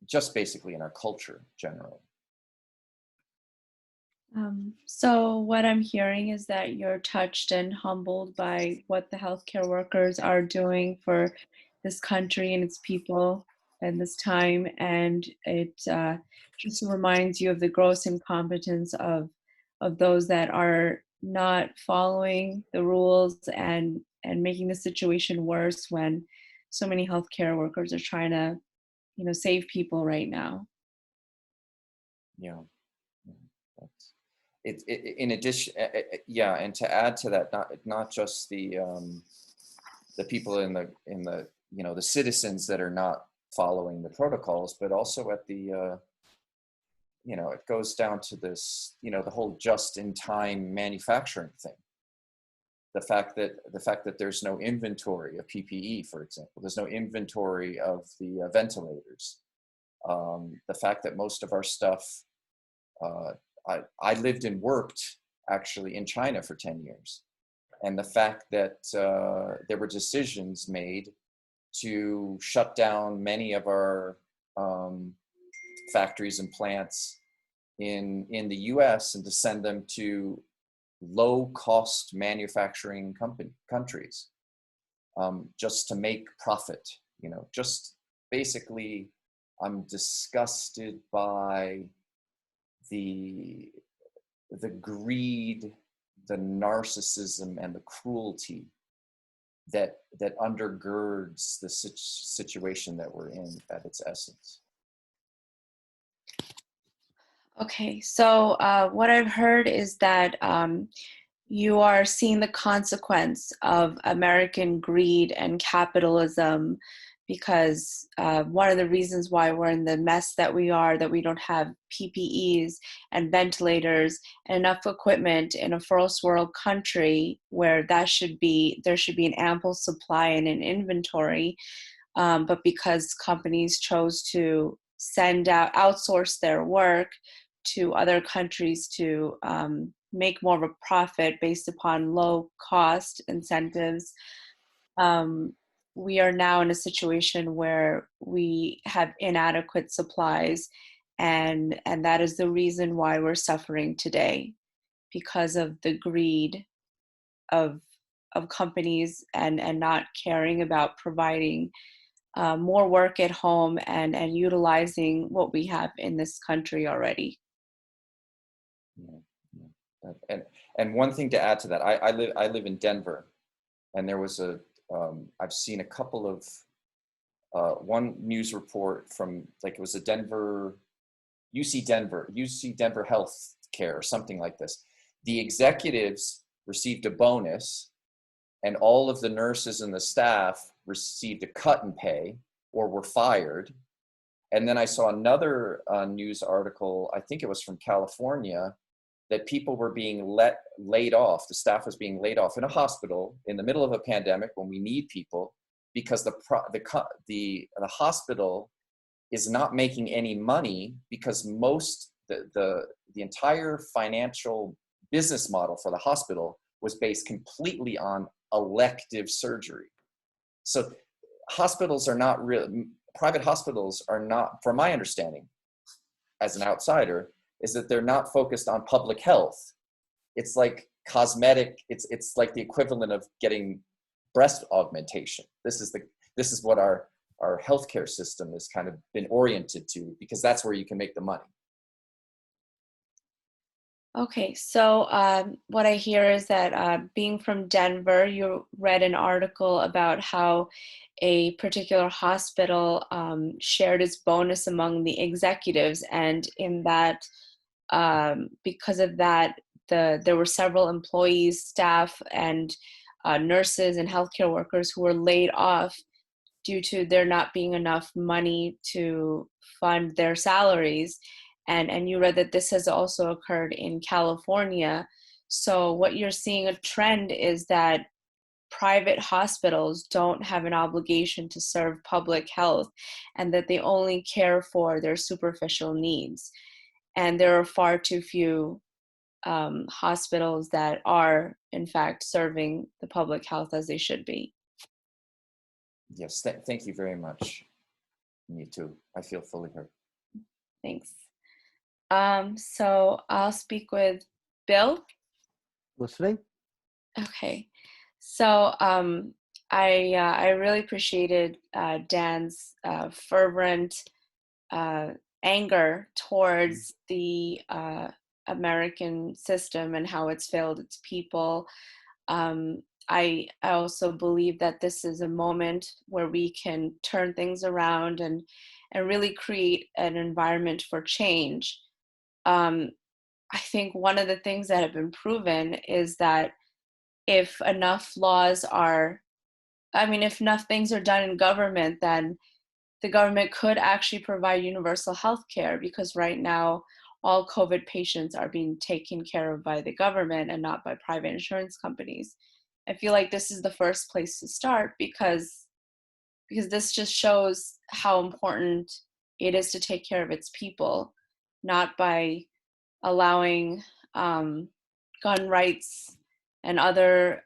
just basically in our culture generally. So what I'm hearing is that you're touched and humbled by what the healthcare workers are doing for this country and its people and this time, and it just reminds you of the gross incompetence of those that are not following the rules and making the situation worse when so many healthcare workers are trying to, save people right now. Yeah. It in addition, yeah, and to add to that, not just the people in the the citizens that are not following the protocols, but also at the it goes down to this, the whole just-in-time manufacturing thing. The fact that there's no inventory of PPE, for example, there's no inventory of the ventilators. The fact that most of our stuff, I lived and worked actually in China for 10 years. And the fact that there were decisions made to shut down many of our factories and plants in the US and to send them to low-cost manufacturing countries just to make profit. Just basically, I'm disgusted by the greed, the narcissism, and the cruelty that undergirds the situation that we're in at its essence. Okay, so what I've heard is that you are seeing the consequence of American greed and capitalism, because one of the reasons why we're in the mess that we are, that we don't have PPEs and ventilators and enough equipment in a first world country where there should be an ample supply and an inventory, but because companies chose to outsource their work to other countries to make more of a profit based upon low cost incentives, we are now in a situation where we have inadequate supplies, and that is the reason why we're suffering today, because of the greed of companies and not caring about providing more work at home and utilizing what we have in this country already. Yeah. And one thing to add to that, I live in Denver, and there was I've seen a couple of one news report from, like, it was a UC Denver Health Care or something like this. The executives received a bonus, and all of the nurses and the staff received a cut in pay or were fired. And then I saw another news article, I think it was from California, that people were being laid off. The staff was being laid off in a hospital in the middle of a pandemic when we need people, because the hospital is not making any money, because the entire financial business model for the hospital was based completely on elective surgery. So hospitals are not really, private hospitals are not, from my understanding as an outsider, is that they're not focused on public health. It's like cosmetic, it's like the equivalent of getting breast augmentation. This is what our healthcare system has kind of been oriented to, because that's where you can make the money. Okay, so what I hear is that being from Denver, you read an article about how a particular hospital shared its bonus among the executives, and in that, because of that, there were several employees, staff, and nurses and healthcare workers who were laid off due to there not being enough money to fund their salaries. And you read that this has also occurred in California. So what you're seeing a trend is that private hospitals don't have an obligation to serve public health, and that they only care for their superficial needs. And there are far too few hospitals that are, in fact, serving the public health as they should be. Yes, thank you very much. Me too. I feel fully heard. Thanks. So I'll speak with Bill. Listening. Okay. So I really appreciated Dan's fervent anger towards the American system and how it's failed its people. I also believe that this is a moment where we can turn things around and really create an environment for change. I think one of the things that have been proven is that if enough if enough things are done in government, then the government could actually provide universal health care, because right now all COVID patients are being taken care of by the government and not by private insurance companies. I feel like this is the first place to start, because this just shows how important it is to take care of its people, not by allowing gun rights and other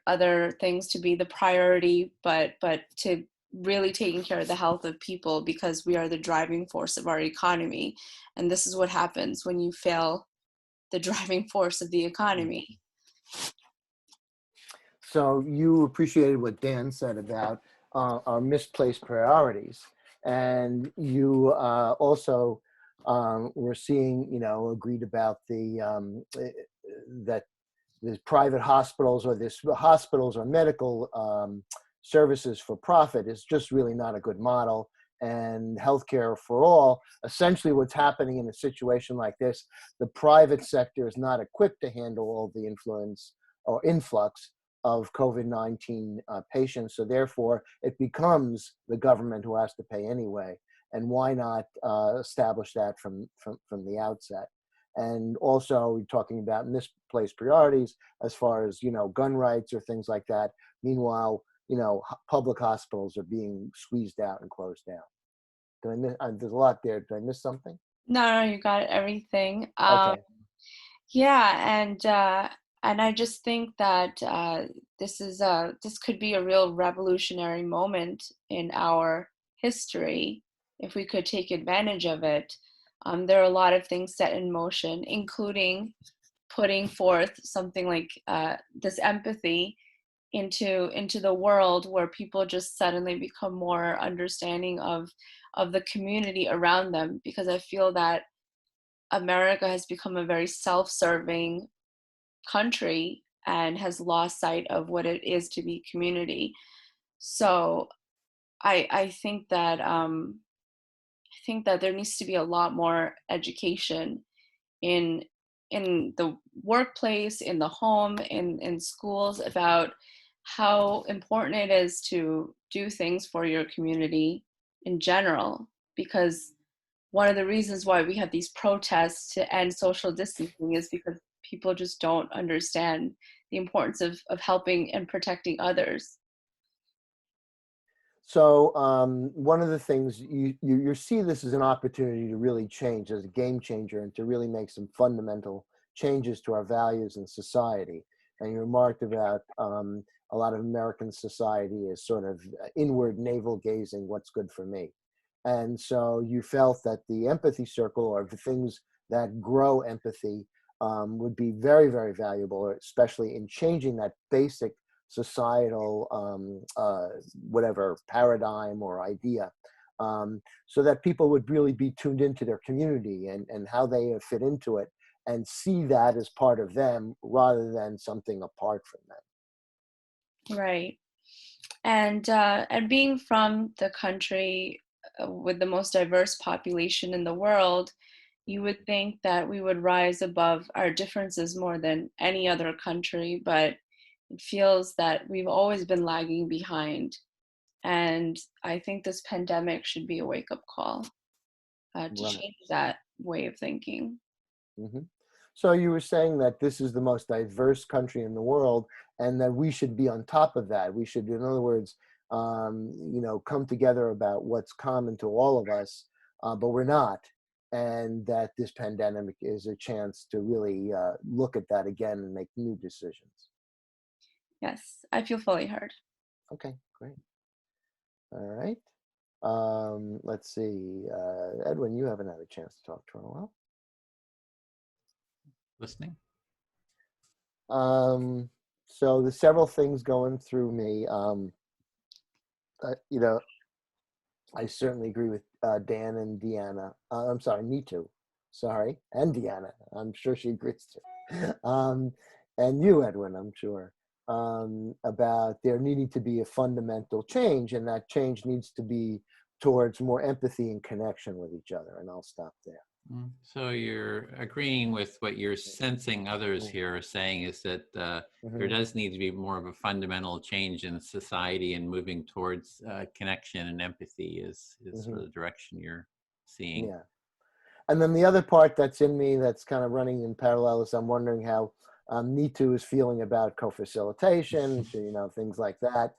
things to be the priority, but to really taking care of the health of people, because we are the driving force of our economy. And this is what happens when you fail the driving force of the economy. So you appreciated what Dan said about our misplaced priorities, and you also were seeing, agreed about that there's private hospitals, or this hospitals or medical services for profit is just really not a good model. And healthcare for all, essentially what's happening in a situation like this, the private sector is not equipped to handle all the influence or influx of COVID-19 patients. So therefore, it becomes the government who has to pay anyway. And why not establish that from the outset? And also, we're talking about misplaced priorities as far as, gun rights or things like that. Meanwhile, public hospitals are being squeezed out and closed down. Did I miss? There's a lot there. Did I miss something? No, you got everything. Okay. Yeah, and I just think that this could be a real revolutionary moment in our history if we could take advantage of it. there are a lot of things set in motion, including putting forth something like this empathy into the world, where people just suddenly become more understanding of the community around them, because I feel that America has become a very self-serving country and has lost sight of what it is to be community. So I think that there needs to be a lot more education in the workplace, in the home, in schools, about how important it is to do things for your community in general. Because one of the reasons why we have these protests to end social distancing is because people just don't understand the importance of helping and protecting others. So one of the things you see this as an opportunity to really change, as a game changer, and to really make some fundamental changes to our values in society. And you remarked about a lot of American society is sort of inward navel gazing, what's good for me. And so you felt that the empathy circle, or the things that grow empathy, would be very, very valuable, especially in changing that basic societal whatever paradigm or idea, so that people would really be tuned into their community and how they fit into it, and see that as part of them rather than something apart from them. Right. And being from the country with the most diverse population in the world, you would think that we would rise above our differences more than any other country, but it feels that we've always been lagging behind. And I think this pandemic should be a wake-up call to Right. change that way of thinking. Mm-hmm. So you were saying that this is the most diverse country in the world, and that we should be on top of that. We should, in other words, come together about what's common to all of us, but we're not. And that this pandemic is a chance to really look at that again and make new decisions. Yes, I feel fully heard. Okay, great. All right. Let's see. Edwin, you haven't had a chance to talk to her in a while. Listening. So there's several things going through me. I certainly agree with Dan and Deanna. I'm sorry, Nitu. Sorry, and Deanna. I'm sure she agrees too. And you, Edwin, I'm sure, about there needing to be a fundamental change, and that change needs to be towards more empathy and connection with each other. And I'll stop there. So you're agreeing with what you're sensing others here are saying, is that there does need to be more of a fundamental change in society, and moving towards connection and empathy is sort of the direction you're seeing. Yeah. And then the other part that's in me that's kind of running in parallel is I'm wondering how Nitu is feeling about co-facilitation, things like that.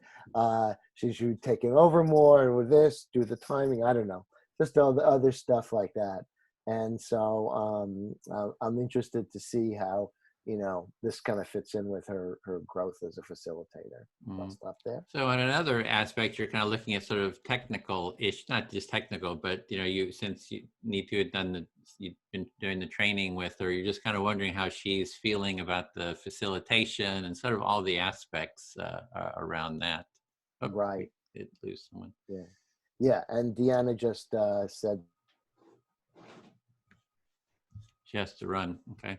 She should take it over more with this, do the timing, I don't know, just all the other stuff like that. And so I'm interested to see how, this kind of fits in with her growth as a facilitator. I'll stop there. So on another aspect, you're kind of looking at sort of technical-ish, not just technical, but since you need to have you've been doing the training with her, you're just kind of wondering how she's feeling about the facilitation and sort of all the aspects around that. Oh, right. Did lose someone. Yeah. Yeah. And Deanna just said she has to run. Okay.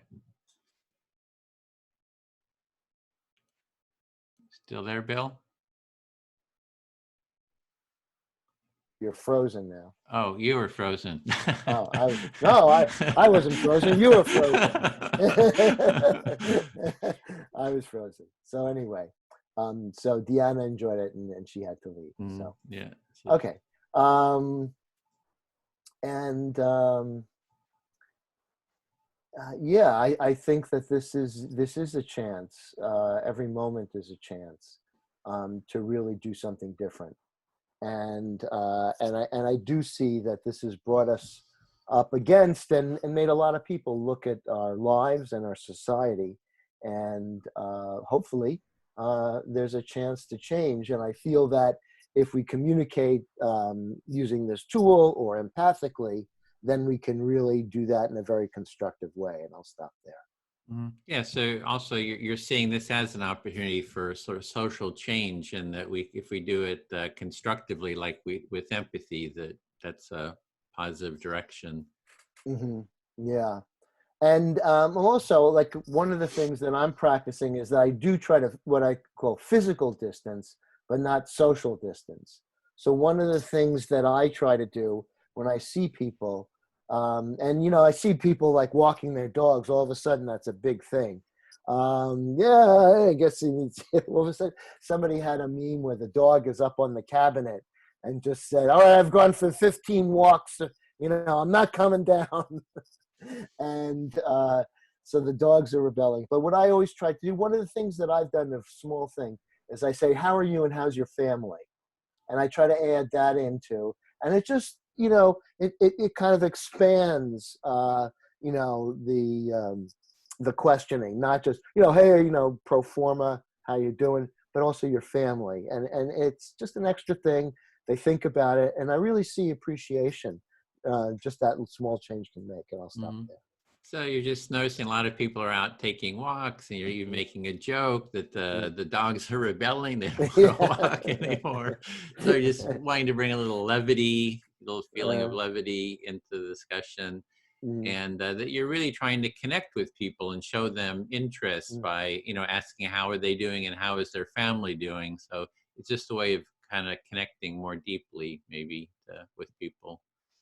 Still there, Bill? You're frozen now. Oh, you were frozen. Oh, I wasn't frozen. You were frozen. I was frozen. So anyway, so Deanna enjoyed it, and she had to leave. So yeah. Okay. I think that this is a chance. Every moment is a chance to really do something different, and I do see that this has brought us up against and made a lot of people look at our lives and our society, and hopefully there's a chance to change. And I feel that if we communicate using this tool or empathically, then we can really do that in a very constructive way. And I'll stop there. Yeah. So also you're seeing this as an opportunity for sort of social change, and that if we do it constructively, like with empathy, that's a positive direction. Yeah. And also, like, one of the things that I'm practicing is that I do try to what I call physical distance, but not social distance. So one of the things that I try to do when I see people, and, you know, I see people like walking their dogs, all of a sudden that's a big thing. Yeah, I guess all of a sudden somebody had a meme where the dog is up on the cabinet and just said, all right, I've gone for 15 walks, you know, I'm not coming down. And so the dogs are rebelling. But what I always try to do, one of the things that I've done, a small thing, is I say, how are you and how's your family? And I try to add that into, and it just, you know, it kind of expands, you know, the questioning, not just, you know, hey, you know, pro forma, how you doing, but also your family. And it's just an extra thing. They think about it, and I really see appreciation. Just that small change can make, and I'll stop there. So you're just noticing a lot of people are out taking walks, and you're making a joke that the dogs are rebelling, they don't want to walk anymore. So you're just wanting to bring a little levity, a little feeling of levity into the discussion, and that you're really trying to connect with people and show them interest by, you know, asking how are they doing and how is their family doing. So it's just a way of kind of connecting more deeply, maybe, with people.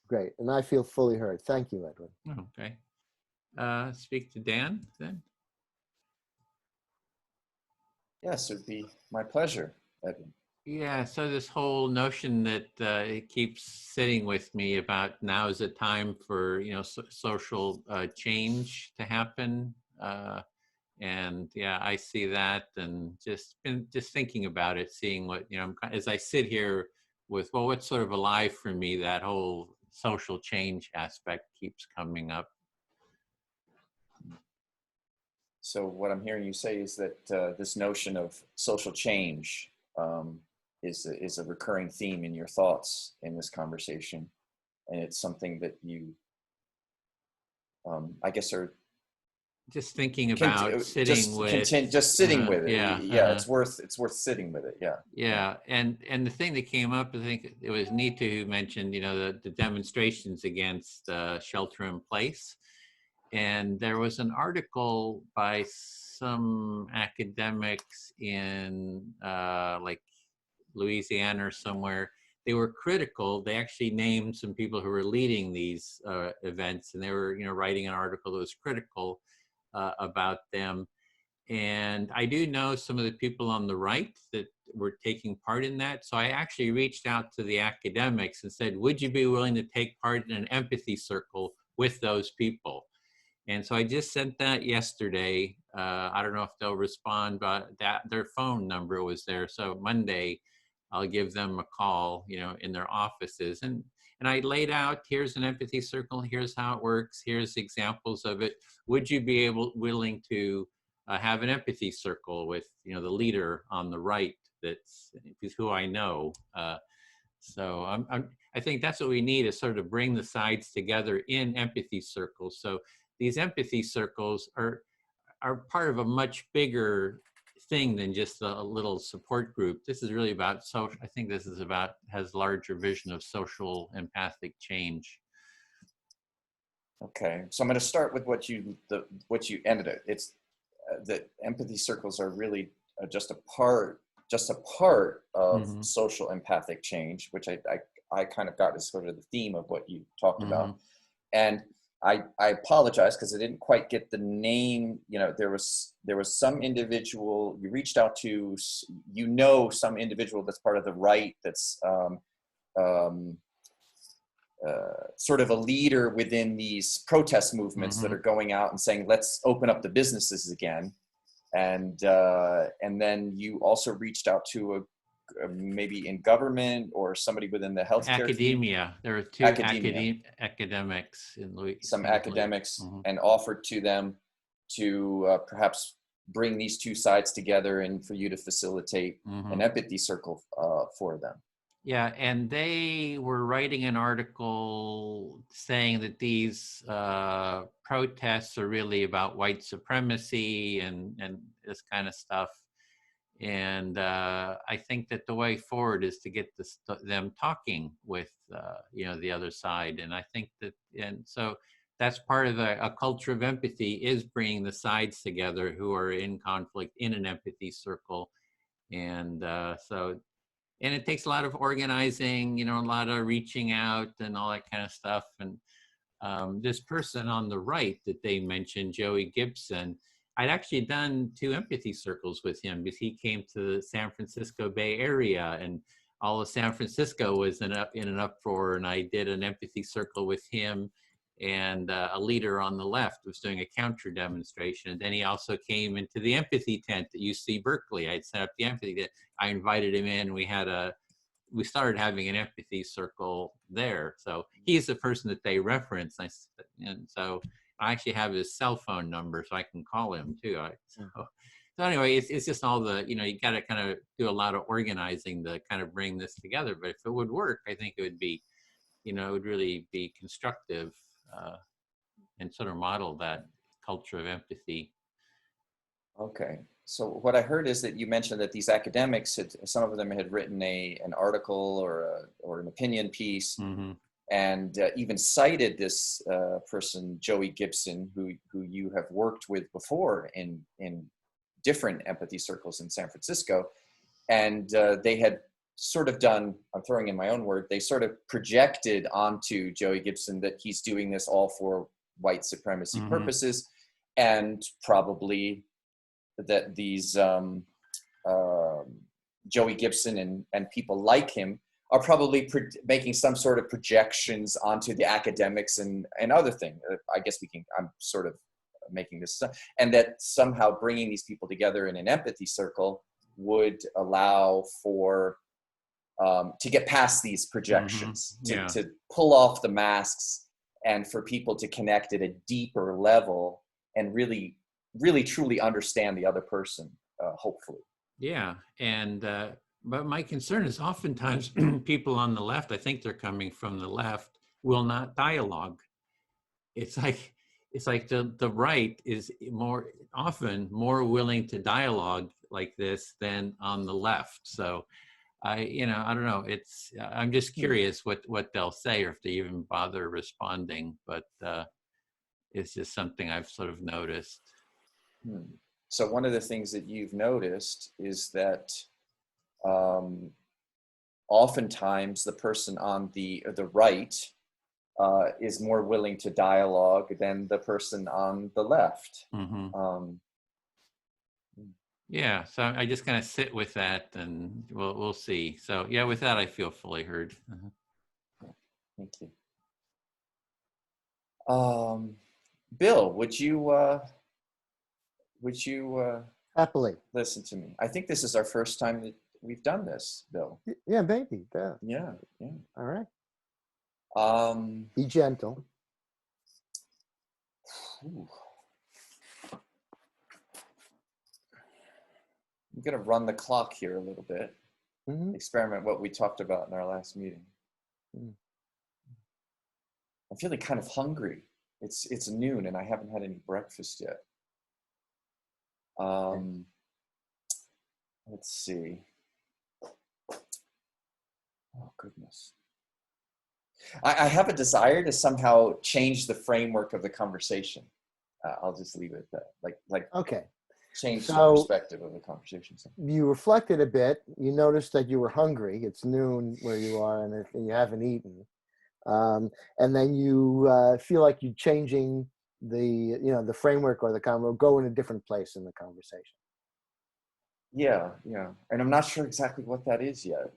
Great, and I feel fully heard. Thank you, Edwin. Okay. Speak to Dan then. Yes, it'd be my pleasure, Edwin. Yeah, so this whole notion that it keeps sitting with me about now is a time for, you know, social change to happen. And yeah, I see that, and just thinking about it, seeing what, you know, as I sit here with, well, what's sort of alive for me, that whole social change aspect keeps coming up. So what I'm hearing you say is that this notion of social change is a recurring theme in your thoughts in this conversation, and it's something that you, I guess, are just thinking about sitting with it. Yeah, it's worth sitting with it. Yeah, and the thing that came up, I think it was Nita who mentioned, you know, the demonstrations against shelter in place. And there was an article by some academics in like Louisiana or somewhere. They were critical. They actually named some people who were leading these events, and they were, you know, writing an article that was critical about them. And I do know some of the people on the right that were taking part in that. So I actually reached out to the academics and said, would you be willing to take part in an empathy circle with those people? And so I just sent that yesterday. I don't know if they'll respond, but their phone number was there. So Monday, I'll give them a call, you know, in their offices. And I laid out, here's an empathy circle, here's how it works, here's examples of it. Would you be willing to have an empathy circle with, you know, the leader on the right that's who I know? So I think that's what we need, is sort of bring the sides together in empathy circles. So these empathy circles are part of a much bigger thing than just a little support group. This is really about social. I think this is about, has larger vision of social empathic change. Okay, so I'm going to start with what you ended it. It's that empathy circles are really just a part of social empathic change, which I kind of got as sort of the theme of what you talked about. And I apologize because I didn't quite get the name. You know, there was some individual you reached out to, you know, some individual that's part of the right that's sort of a leader within these protest movements that are going out and saying, let's open up the businesses again. And then you also reached out to maybe in government or somebody within the healthcare academia. There are two academics in Louisiana. Some academics, and offered to them to perhaps bring these two sides together and for you to facilitate an empathy circle for them. Yeah, and they were writing an article saying that these protests are really about white supremacy and this kind of stuff. And I think that the way forward is to get them talking with the other side. And I think that, and so that's part of a culture of empathy, is bringing the sides together who are in conflict in an empathy circle. And and it takes a lot of organizing, a lot of reaching out and all that kind of stuff. And this person on the right that they mentioned, Joey Gibson, I'd actually done 2 empathy circles with him because he came to the San Francisco Bay Area, and all of San Francisco was in an uproar, and I did an empathy circle with him and a leader on the left was doing a counter demonstration. And then he also came into the empathy tent at UC Berkeley. I'd set up the empathy tent. I invited him in. We started having an empathy circle there. So he's the person that they reference. And so I actually have his cell phone number so I can call him too. So anyway, it's just all the, you got to kind of do a lot of organizing to kind of bring this together. But if it would work, I think it would be, it would really be constructive and sort of model that culture of empathy. Okay. So what I heard is that you mentioned that these academics, some of them had written an article or an opinion piece, Mm-hmm. and even cited this person, Joey Gibson, who you have worked with before in different empathy circles in San Francisco. And they had sort of done, I'm throwing in my own word, they sort of projected onto Joey Gibson that he's doing this all for white supremacy Mm-hmm. purposes, and probably that these Joey Gibson and people like him are probably making some sort of projections onto the academics and other things. I guess I'm sort of making this, and that somehow bringing these people together in an empathy circle would allow for to get past these projections, Mm-hmm. Yeah. to pull off the masks, and for people to connect at a deeper level and really truly understand the other person, hopefully. Yeah, and but my concern is oftentimes people on the left, I think they're coming from the left, will not dialogue. It's like the right is often more willing to dialogue like this than on the left. So I don't know. I'm just curious what they'll say, or if they even bother responding. But it's just something I've sort of noticed. So one of the things that you've noticed is that oftentimes the person on the right is more willing to dialogue than the person on the left. Mm-hmm. Yeah, so I just kind of sit with that, and we'll see. So yeah, with that, I feel fully heard. Thank you. Bill, would you Happily. listen to me? I think this is our first time that we've done this, Bill. Yeah, maybe. Yeah. All right. Um, Be gentle. I'm going to run the clock here a little bit. Mm-hmm. Experiment what we talked about in our last meeting. I'm feeling kind of hungry. It's noon and I haven't had any breakfast yet. Let's see. Oh, goodness. I have a desire to somehow change the framework of the conversation. I'll just leave it at that. Like Okay. Change the So perspective of the conversation. you reflected a bit. You noticed that you were hungry. It's noon where you are, and you haven't eaten. And then you feel like you're changing the framework or go in a different place in the conversation. Yeah. And I'm not sure exactly what that is yet.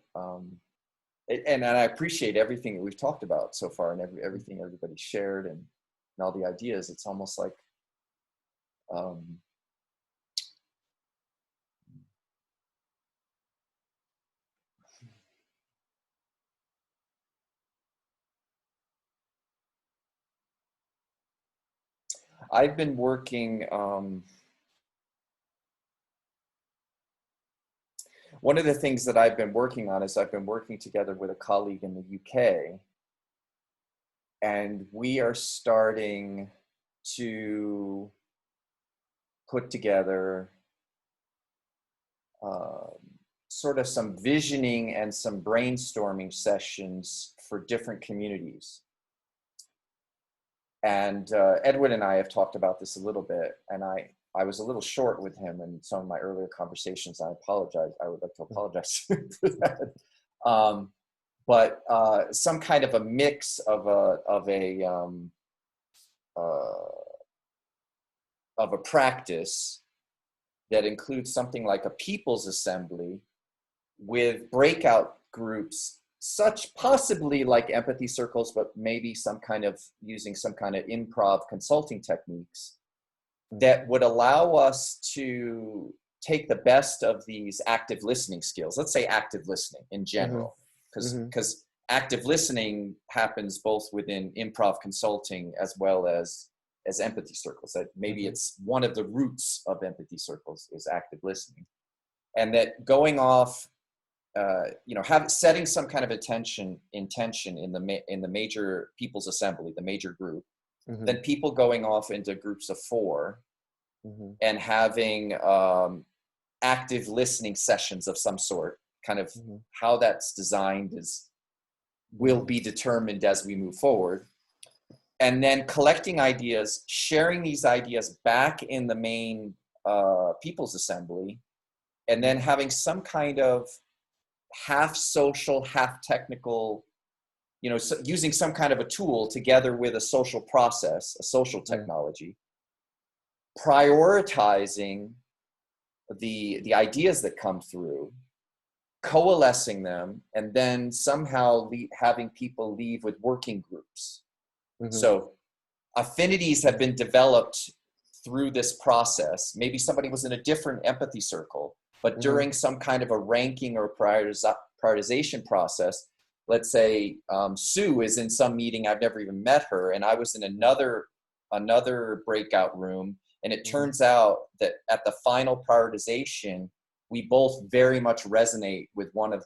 And I appreciate everything that we've talked about so far, and everything everybody shared and all the ideas. It's almost like I've been working, one of the things that I've been working on is I've been working together with a colleague in the UK, and we are starting to put together sort of some visioning and some brainstorming sessions for different communities. And Edwin and I have talked about this a little bit, and I was a little short with him in some of my earlier conversations. I apologize. I would like to apologize for that. But some kind of a mix of a practice that includes something like a people's assembly with breakout groups, such possibly like empathy circles, but maybe some kind of using some kind of improv consulting techniques that would allow us to take the best of these active listening skills. Let's say active listening in general, because active listening happens both within improv consulting as well as empathy circles. That maybe it's one of the roots of empathy circles is active listening, and that going off, setting some kind of intention in the major people's assembly, the major group, then people going off into groups of 4 and having active listening sessions of some sort. Kind of how that's designed will be determined as we move forward. And then collecting ideas, sharing these ideas back in the main people's assembly, and then having some kind of half social, half technical, using some kind of a tool together with a social process, a social technology, prioritizing the ideas that come through, coalescing them, and then somehow having people leave with working groups. So affinities have been developed through this process. Maybe somebody was in a different empathy circle, but during some kind of a ranking or prioritization process, let's say Sue is in some meeting, I've never even met her, and I was in another breakout room, and it turns out that at the final prioritization, we both very much resonate with one of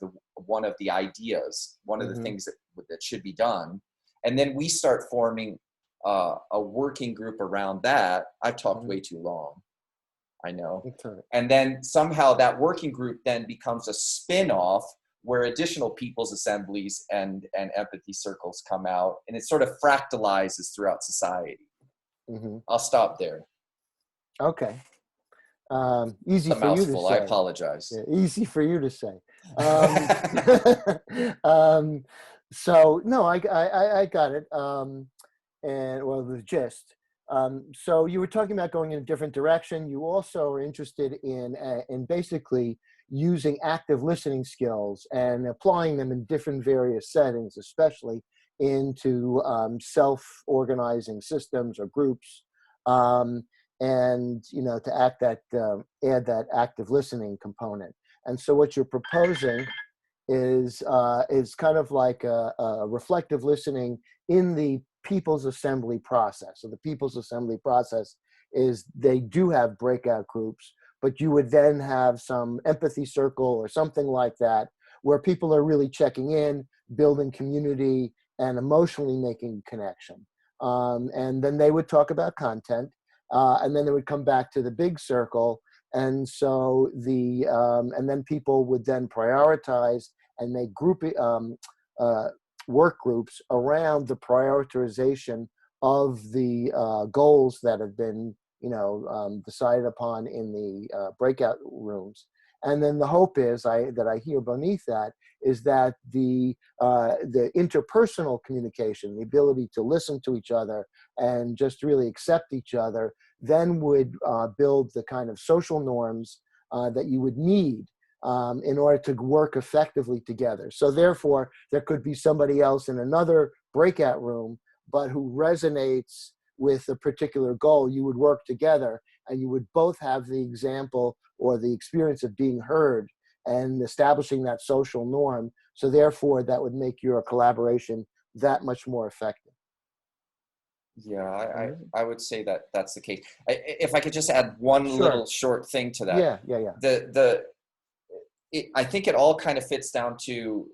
the ideas, one of the things that should be done. And then we start forming a working group around that. I've talked way too long, I know. And then somehow that working group then becomes a spin-off where additional people's assemblies and empathy circles come out, and it sort of fractalizes throughout society. I'll stop there. Okay. Easy it's a for you to mouthful. say. I apologize. Yeah, easy for you to say. So no, I got it. And well, the gist. So you were talking about going in a different direction. You also are interested in basically using active listening skills and applying them in different various settings, especially into self-organizing systems or groups. And to add that active listening component. And so what you're proposing is kind of like a reflective listening in the people's assembly process. So the people's assembly process is they do have breakout groups, but you would then have some empathy circle or something like that where people are really checking in, building community, and emotionally making connection. And then they would talk about content. And then it would come back to the big circle. And so and then people would then prioritize and make work groups around the prioritization of the goals that have been, decided upon in the breakout rooms. And then the hope is that I hear beneath that is that the interpersonal communication, the ability to listen to each other and just really accept each other, then would build the kind of social norms that you would need in order to work effectively together. So therefore, there could be somebody else in another breakout room, but who resonates with a particular goal. You would work together and you would both have the example or the experience of being heard and establishing that social norm. So therefore, that would make your collaboration that much more effective. Yeah, I would say that that's the case. If I could just add one little short thing to that. Yeah. I think it all kind of fits down to,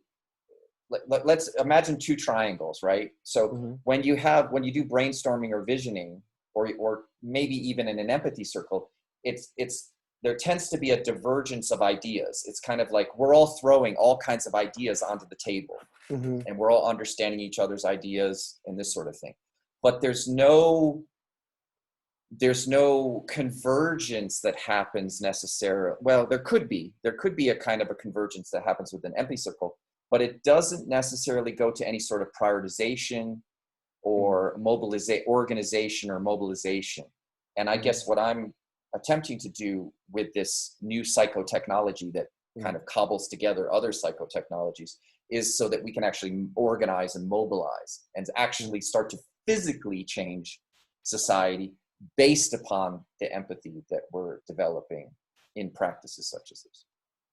let's imagine two triangles, right? So when you do brainstorming or visioning, or maybe even in an empathy circle, there tends to be a divergence of ideas. It's kind of like we're all throwing all kinds of ideas onto the table, and we're all understanding each other's ideas and this sort of thing. But there's no convergence that happens necessarily. Well, there could be a kind of a convergence that happens with an empathy circle, but it doesn't necessarily go to any sort of prioritization or organization or mobilization. And I guess what I'm attempting to do with this new psychotechnology that kind of cobbles together other psychotechnologies is so that we can actually organize and mobilize and actually start to physically change society based upon the empathy that we're developing in practices such as this.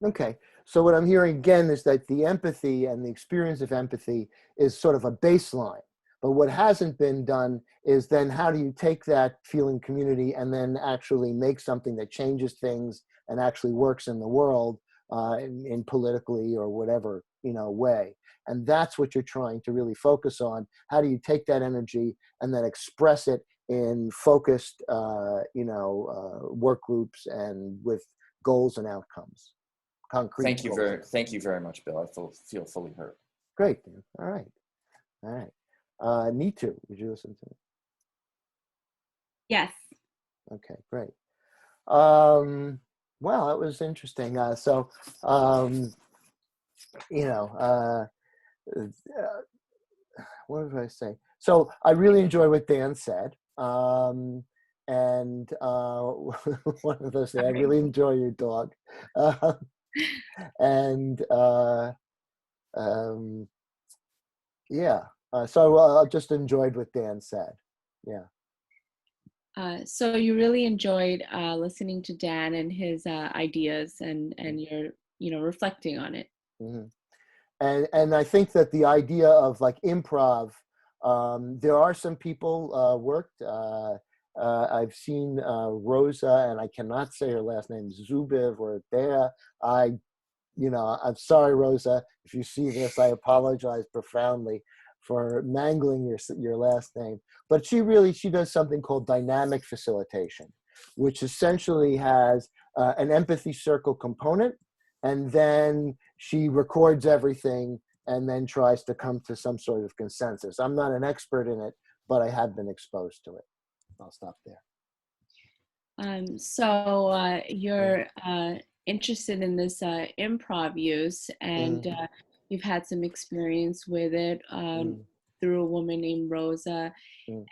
Okay, so what I'm hearing again is that the empathy and the experience of empathy is sort of a baseline. But what hasn't been done is then how do you take that feeling community and then actually make something that changes things and actually works in the world in politically or whatever, way. And that's what you're trying to really focus on. How do you take that energy and then express it in focused, work groups and with goals and outcomes, concrete Thank you goals. thank you very much, Bill. I feel fully heard. Great, Dan. All right. Neetu, would you listen to me? Yes. Okay, great. Well, that was interesting. What did I say? So I really enjoy what Dan said. And one of those things, I really enjoy your dog. So I just enjoyed what Dan said. Yeah. So you really enjoyed listening to Dan and his ideas, and you're reflecting on it. And I think that the idea of like improv, there are some people worked. I've seen Rosa, and I cannot say her last name, Zubiv or Thea. I'm sorry, Rosa, if you see this, I apologize profoundly for mangling your last name. But she does something called dynamic facilitation, which essentially has an empathy circle component, and then she records everything and then tries to come to some sort of consensus. I'm not an expert in it, but I have been exposed to it. I'll stop there. So you're interested in this improv use, and you've had some experience with it through a woman named Rosa,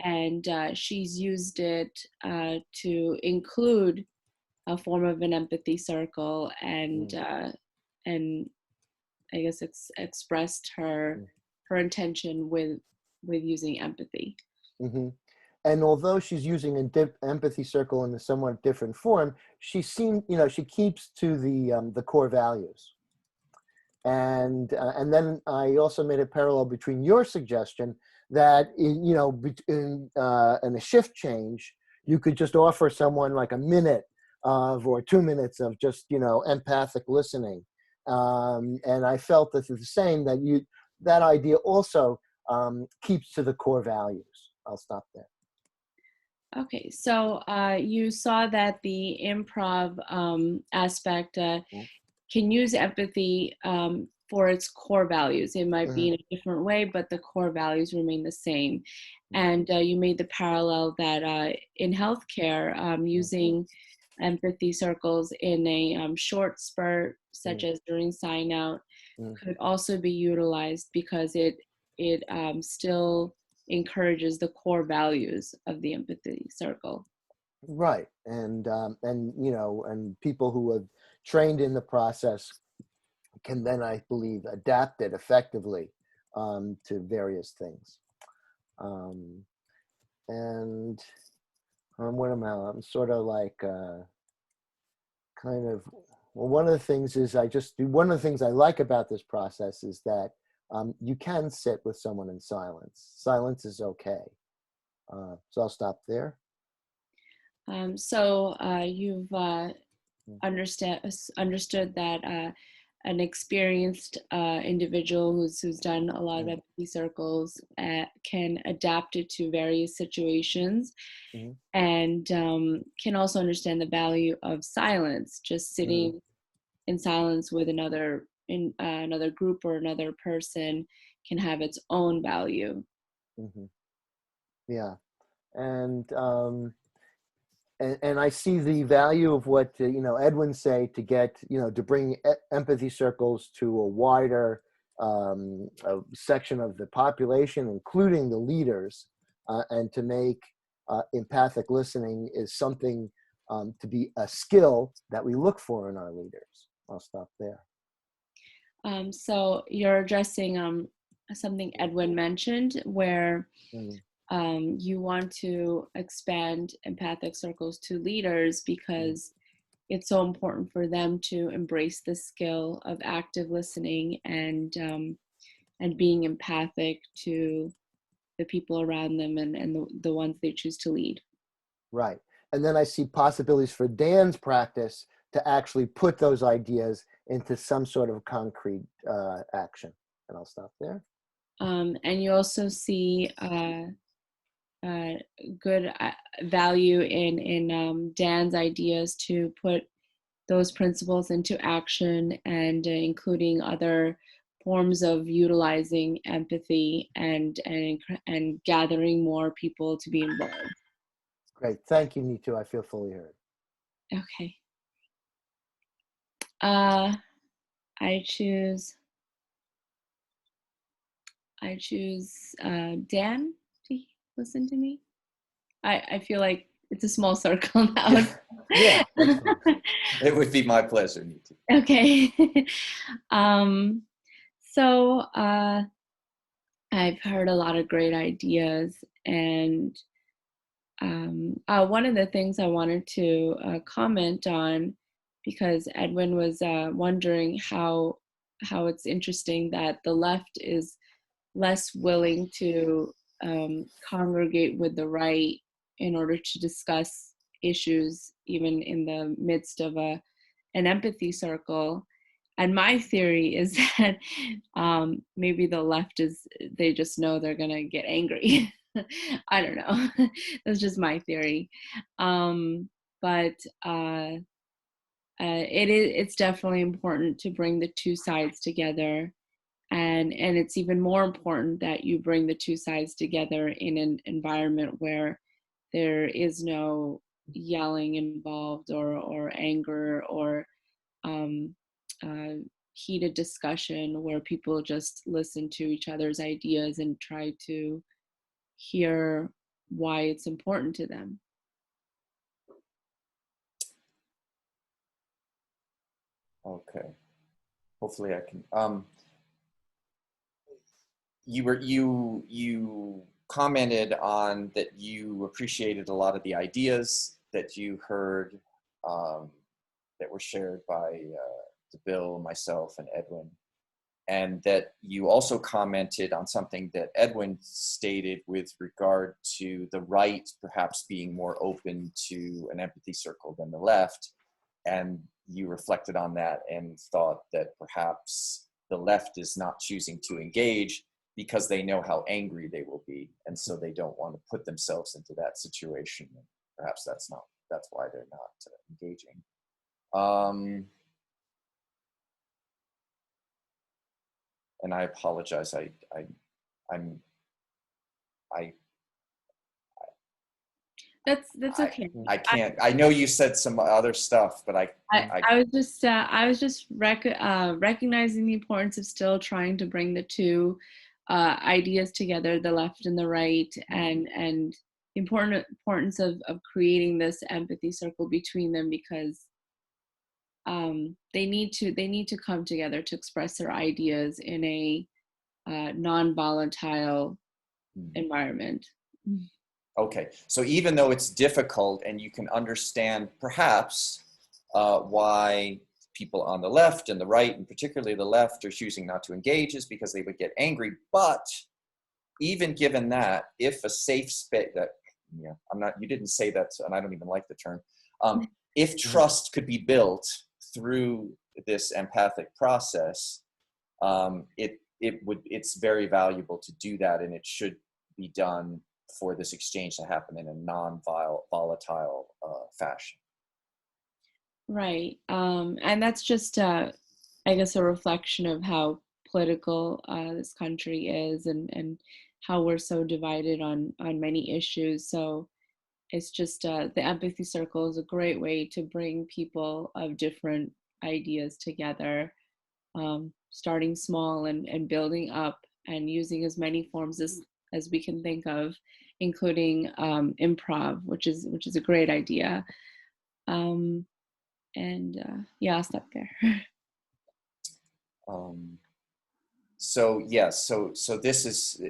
and she's used it to include a form of an empathy circle, and I guess expressed her intention with using empathy. And although she's using an empathy circle in a somewhat different form, she keeps to the core values. And then I also made a parallel between your suggestion that in a shift change, you could just offer someone like a minute or 2 minutes of just empathic listening. And I felt that the same, that idea also keeps to the core values. I'll stop there. Okay, so you saw that the improv aspect can use empathy for its core values. It might be in a different way, but the core values remain the same. And you made the parallel that in healthcare, using empathy circles in a short spurt, such as during sign out, could also be utilized because it still encourages the core values of the empathy circle. Right, and people who have trained in the process can then, I believe, adapt it effectively to various things. And what am I? I'm sort of like one of the things is one of the things I like about this process is that you can sit with someone in silence. Silence is okay. So I'll stop there. So you've understood that an experienced individual who's done a lot of empathy circles can adapt it to various situations, and can also understand the value of silence. Just sitting in silence with another group or another person can have its own value. Yeah, and I see the value of what Edwin say to get to bring empathy circles to a wider section of the population, including the leaders, and to make empathic listening is something to be a skill that we look for in our leaders. I'll stop there. So you're addressing something Edwin mentioned, where you want to expand empathic circles to leaders because it's so important for them to embrace the skill of active listening and being empathic to the people around them and the ones they choose to lead. Right. And then I see possibilities for Dan's practice to actually put those ideas into some sort of concrete action. And I'll stop there. And you also see good value in Dan's ideas to put those principles into action, and including other forms of utilizing empathy and gathering more people to be involved. Great, thank you, Nitu. I feel fully heard. Okay. I choose Dan to listen to me. I feel like it's a small circle now. Yeah. It would be my pleasure, Nitu. Okay. So I've heard a lot of great ideas, and one of the things I wanted to comment on, because Edwin was wondering how it's interesting that the left is less willing to congregate with the right in order to discuss issues, even in the midst of an empathy circle. And my theory is that maybe the left they just know they're gonna get angry. I don't know. That's just my theory. But it's definitely important to bring the two sides together. And it's even more important that you bring the two sides together in an environment where there is no yelling involved or anger or heated discussion, where people just listen to each other's ideas and try to hear why it's important to them. Okay. Hopefully I can. You commented on that you appreciated a lot of the ideas that you heard that were shared by Bill, myself, and Edwin, and that you also commented on something that Edwin stated with regard to the right perhaps being more open to an empathy circle than the left, and you reflected on that and thought that perhaps the left is not choosing to engage because they know how angry they will be, and so they don't want to put themselves into that situation. Perhaps that's why they're not engaging. And I apologize. That's okay. I can't. I know you said some other stuff, but I was just recognizing the importance of still trying to bring the two ideas together, the left and the right, and the importance of creating this empathy circle between them, because they need to come together to express their ideas in a non-volatile environment. Okay, so even though it's difficult and you can understand perhaps why people on the left and the right, and particularly the left, are choosing not to engage, is because they would get angry. But even given that, if a safe space, you didn't say that, and I don't even like the term, if trust could be built through this empathic process, it's very valuable to do that, and it should be done for this exchange to happen in a non-volatile fashion. Right. And that's just, I guess, a reflection of how political this country is, and how we're so divided on many issues. So it's just the empathy circle is a great way to bring people of different ideas together, starting small and building up, and using as many forms as we can think of, including improv, which is a great idea. Yeah, I'll stop there. So yes, so this is,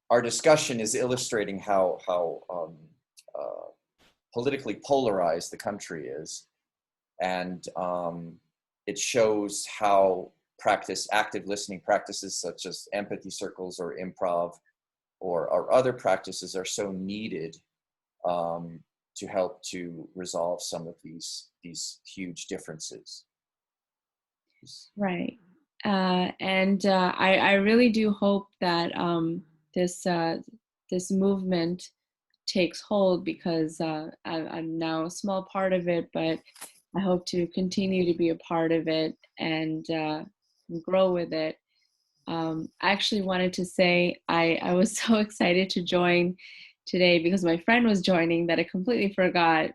our discussion is illustrating how politically polarized the country is, and it shows how active listening practices such as empathy circles or improv or other practices are so needed to help to resolve some of these huge differences. Right. I really do hope that this movement takes hold, because I'm now a small part of it, but I hope to continue to be a part of it and grow with it. I actually wanted to say I was so excited to join today because my friend was joining that I completely forgot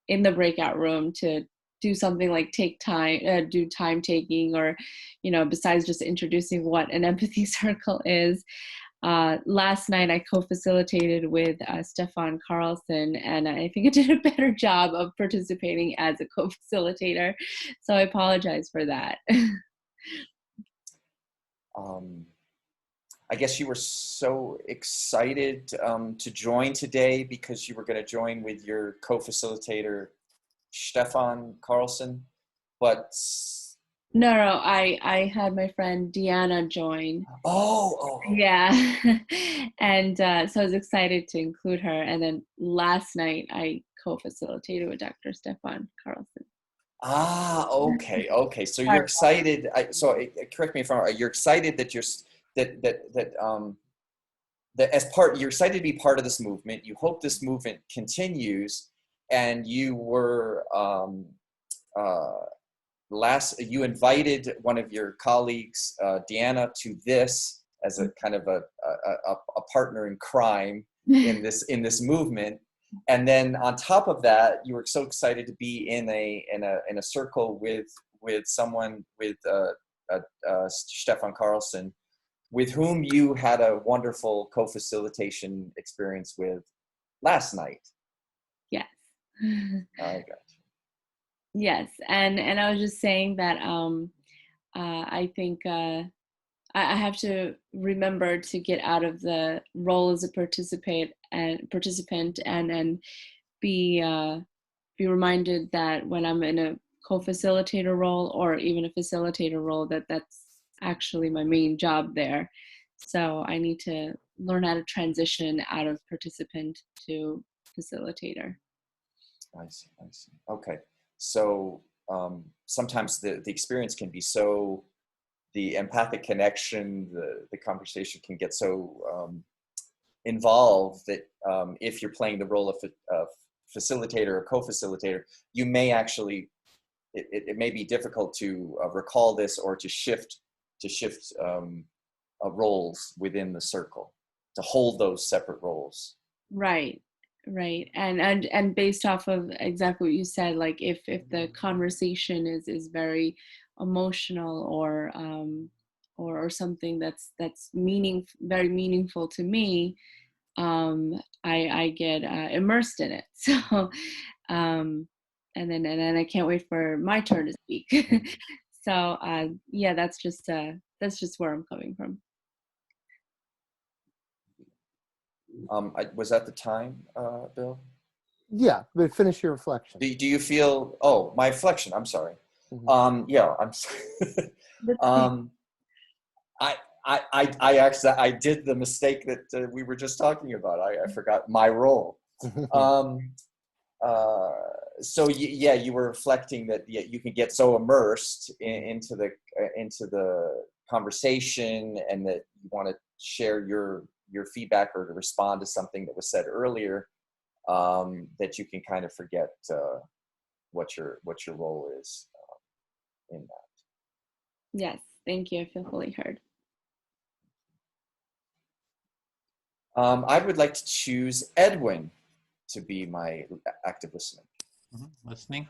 in the breakout room to do something like do time taking, or, besides just introducing what an empathy circle is. Last night I co-facilitated with Stefan Carlson, and I think I did a better job of participating as a co-facilitator. So I apologize for that. I guess you were so excited to join today because you were going to join with your co-facilitator, Stefan Carlson, but... No, I had my friend Deanna join. Oh. Yeah. And so I was excited to include her. And then last night I co-facilitated with Dr. Stefan Carlson. Okay. So you're excited. Correct me if I'm wrong. You're excited that you're excited to be part of this movement. You hope this movement continues, and you were you invited one of your colleagues, Deanna, to this as a kind of a partner in crime in this movement. And then on top of that, you were so excited to be in a circle with someone, with Stefan Carlson, with whom you had a wonderful co-facilitation experience with last night. Yes. I got you. Yes, and I was just saying that I think I have to remember to get out of the role as a participant and be reminded that when I'm in a co-facilitator role or even a facilitator role, that's actually my main job there. So I need to learn how to transition out of participant to facilitator. I see. Okay. So sometimes the experience can be so, the empathic connection, the conversation can get so involved that if you're playing the role of facilitator or co-facilitator, you may actually, it may be difficult to recall this or to shift roles within the circle, to hold those separate roles. Right. And based off of exactly what you said, like if the conversation is very emotional or something that's very meaningful to me, I get immersed in it. So and then I can't wait for my turn to speak. So yeah, that's just where I'm coming from. Was that the time, Bill? Yeah, but finish your reflection. Do you feel? Oh, my reflection. I'm sorry. Mm-hmm. Yeah, I'm sorry. I actually I did the mistake that we were just talking about. I forgot my role. yeah, you were reflecting that you can get so immersed into the conversation, and that you want to share your feedback or to respond to something that was said earlier, that you can kind of forget what your role is in that. Yes, thank you. I feel fully heard. I would like to choose Edwin to be my active listener. Listening.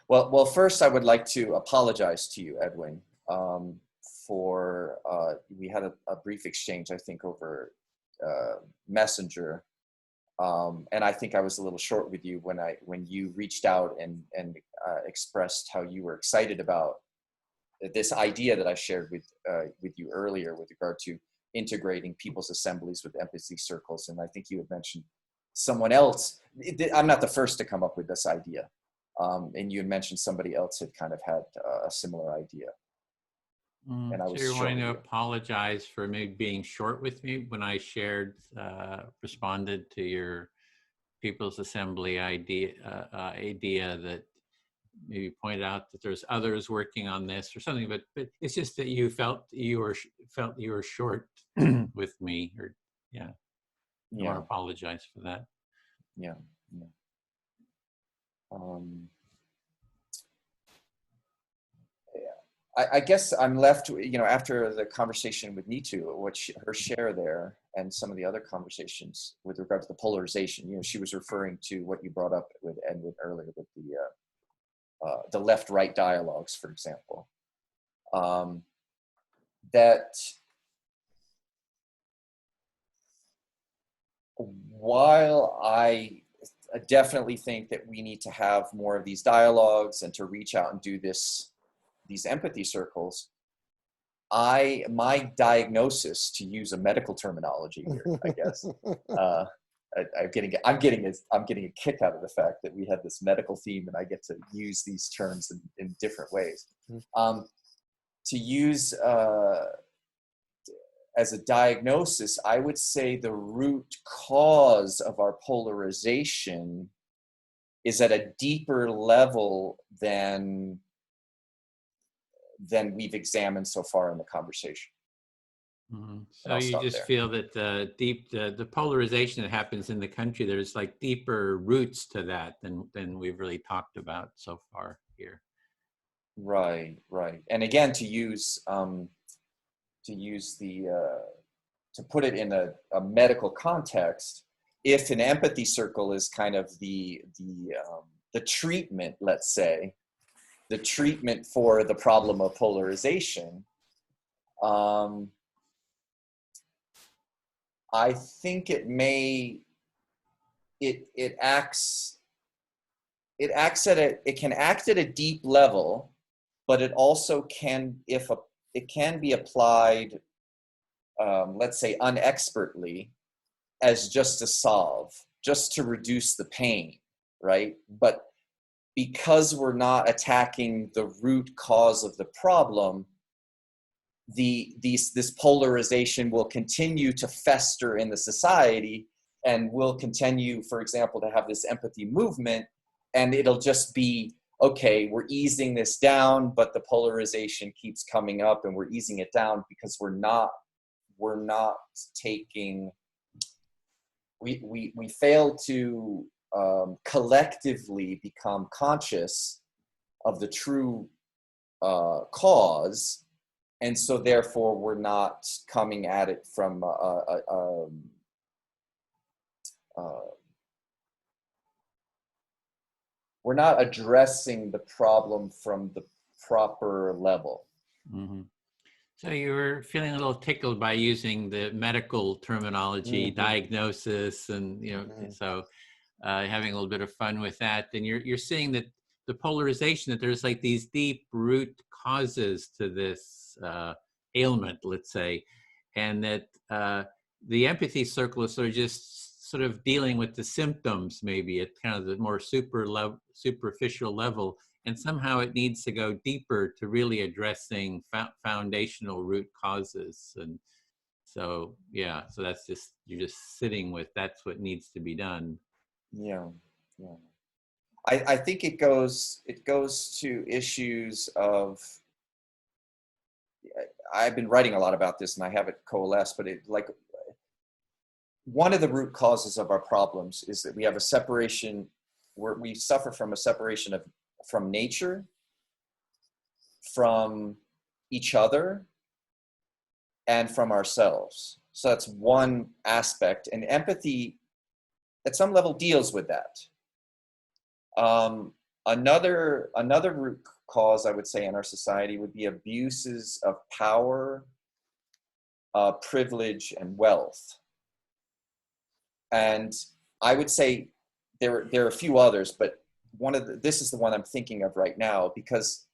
Well, first I would like to apologize to you, Edwin, for we had a brief exchange, I think, over Messenger, and I think I was a little short with you when you reached out and expressed how you were excited about this idea that I shared with you earlier with regard to integrating people's assemblies with empathy circles. And I think you had mentioned someone else. I'm not the first to come up with this idea. And you had mentioned somebody else had kind of had a similar idea. And I was so you're wanting to short with you. apologize for maybe being short with me when I responded to your People's Assembly idea that maybe pointed out that there's others working on this or something, but it's just that you felt you were short with me, or I want to apologize for that. Yeah. I guess I'm left, after the conversation with Nitu, her share there, and some of the other conversations with regard to the polarization. She was referring to what you brought up with Edwin earlier, with the left-right dialogues, for example. That while I definitely think that we need to have more of these dialogues and to reach out and do these empathy circles, my diagnosis, to use a medical terminology here, I guess, I'm getting a kick out of the fact that we had this medical theme and I get to use these terms in different ways. To use as a diagnosis, I would say the root cause of our polarization is at a deeper level than we've examined so far in the conversation. So you just feel that the polarization that happens in the country, there's like deeper roots to that than we've really talked about so far here. Right. And again, to put it in a medical context, if an empathy circle is kind of the treatment, let's say, the treatment for the problem of polarization, I think it can act at a deep level, but it also can, it can be applied, let's say unexpertly, as just to solve, just to reduce the pain, right? But because we're not attacking the root cause of the problem, this polarization will continue to fester in the society, and will continue, for example, to have this empathy movement, and it'll just be, okay, we're easing this down, but the polarization keeps coming up, and we're easing it down because we're not taking, we fail to collectively become conscious of the true cause, and so therefore we're not coming at it from we're not addressing the problem from the proper level. Mm-hmm. So you were feeling a little tickled by using the medical terminology, diagnosis, and so having a little bit of fun with that. Then you're seeing that the polarization, that there's like these deep root causes to this ailment, let's say, and that the empathy circle is sort of dealing with the symptoms, maybe at kind of the more superficial level, and somehow it needs to go deeper to really addressing foundational root causes. And So yeah, so that's just, you're just sitting with, that's what needs to be done. Yeah, yeah. I think it goes to issues of, I've been writing a lot about this and I have it coalesced, but one of the root causes of our problems is that we have a separation, where we suffer from a separation from nature, from each other, and from ourselves. So that's one aspect, and empathy at some level deals with that. Another root cause, I would say, in our society would be abuses of power, privilege, and wealth. And I would say there are a few others, but this is the one I'm thinking of right now, because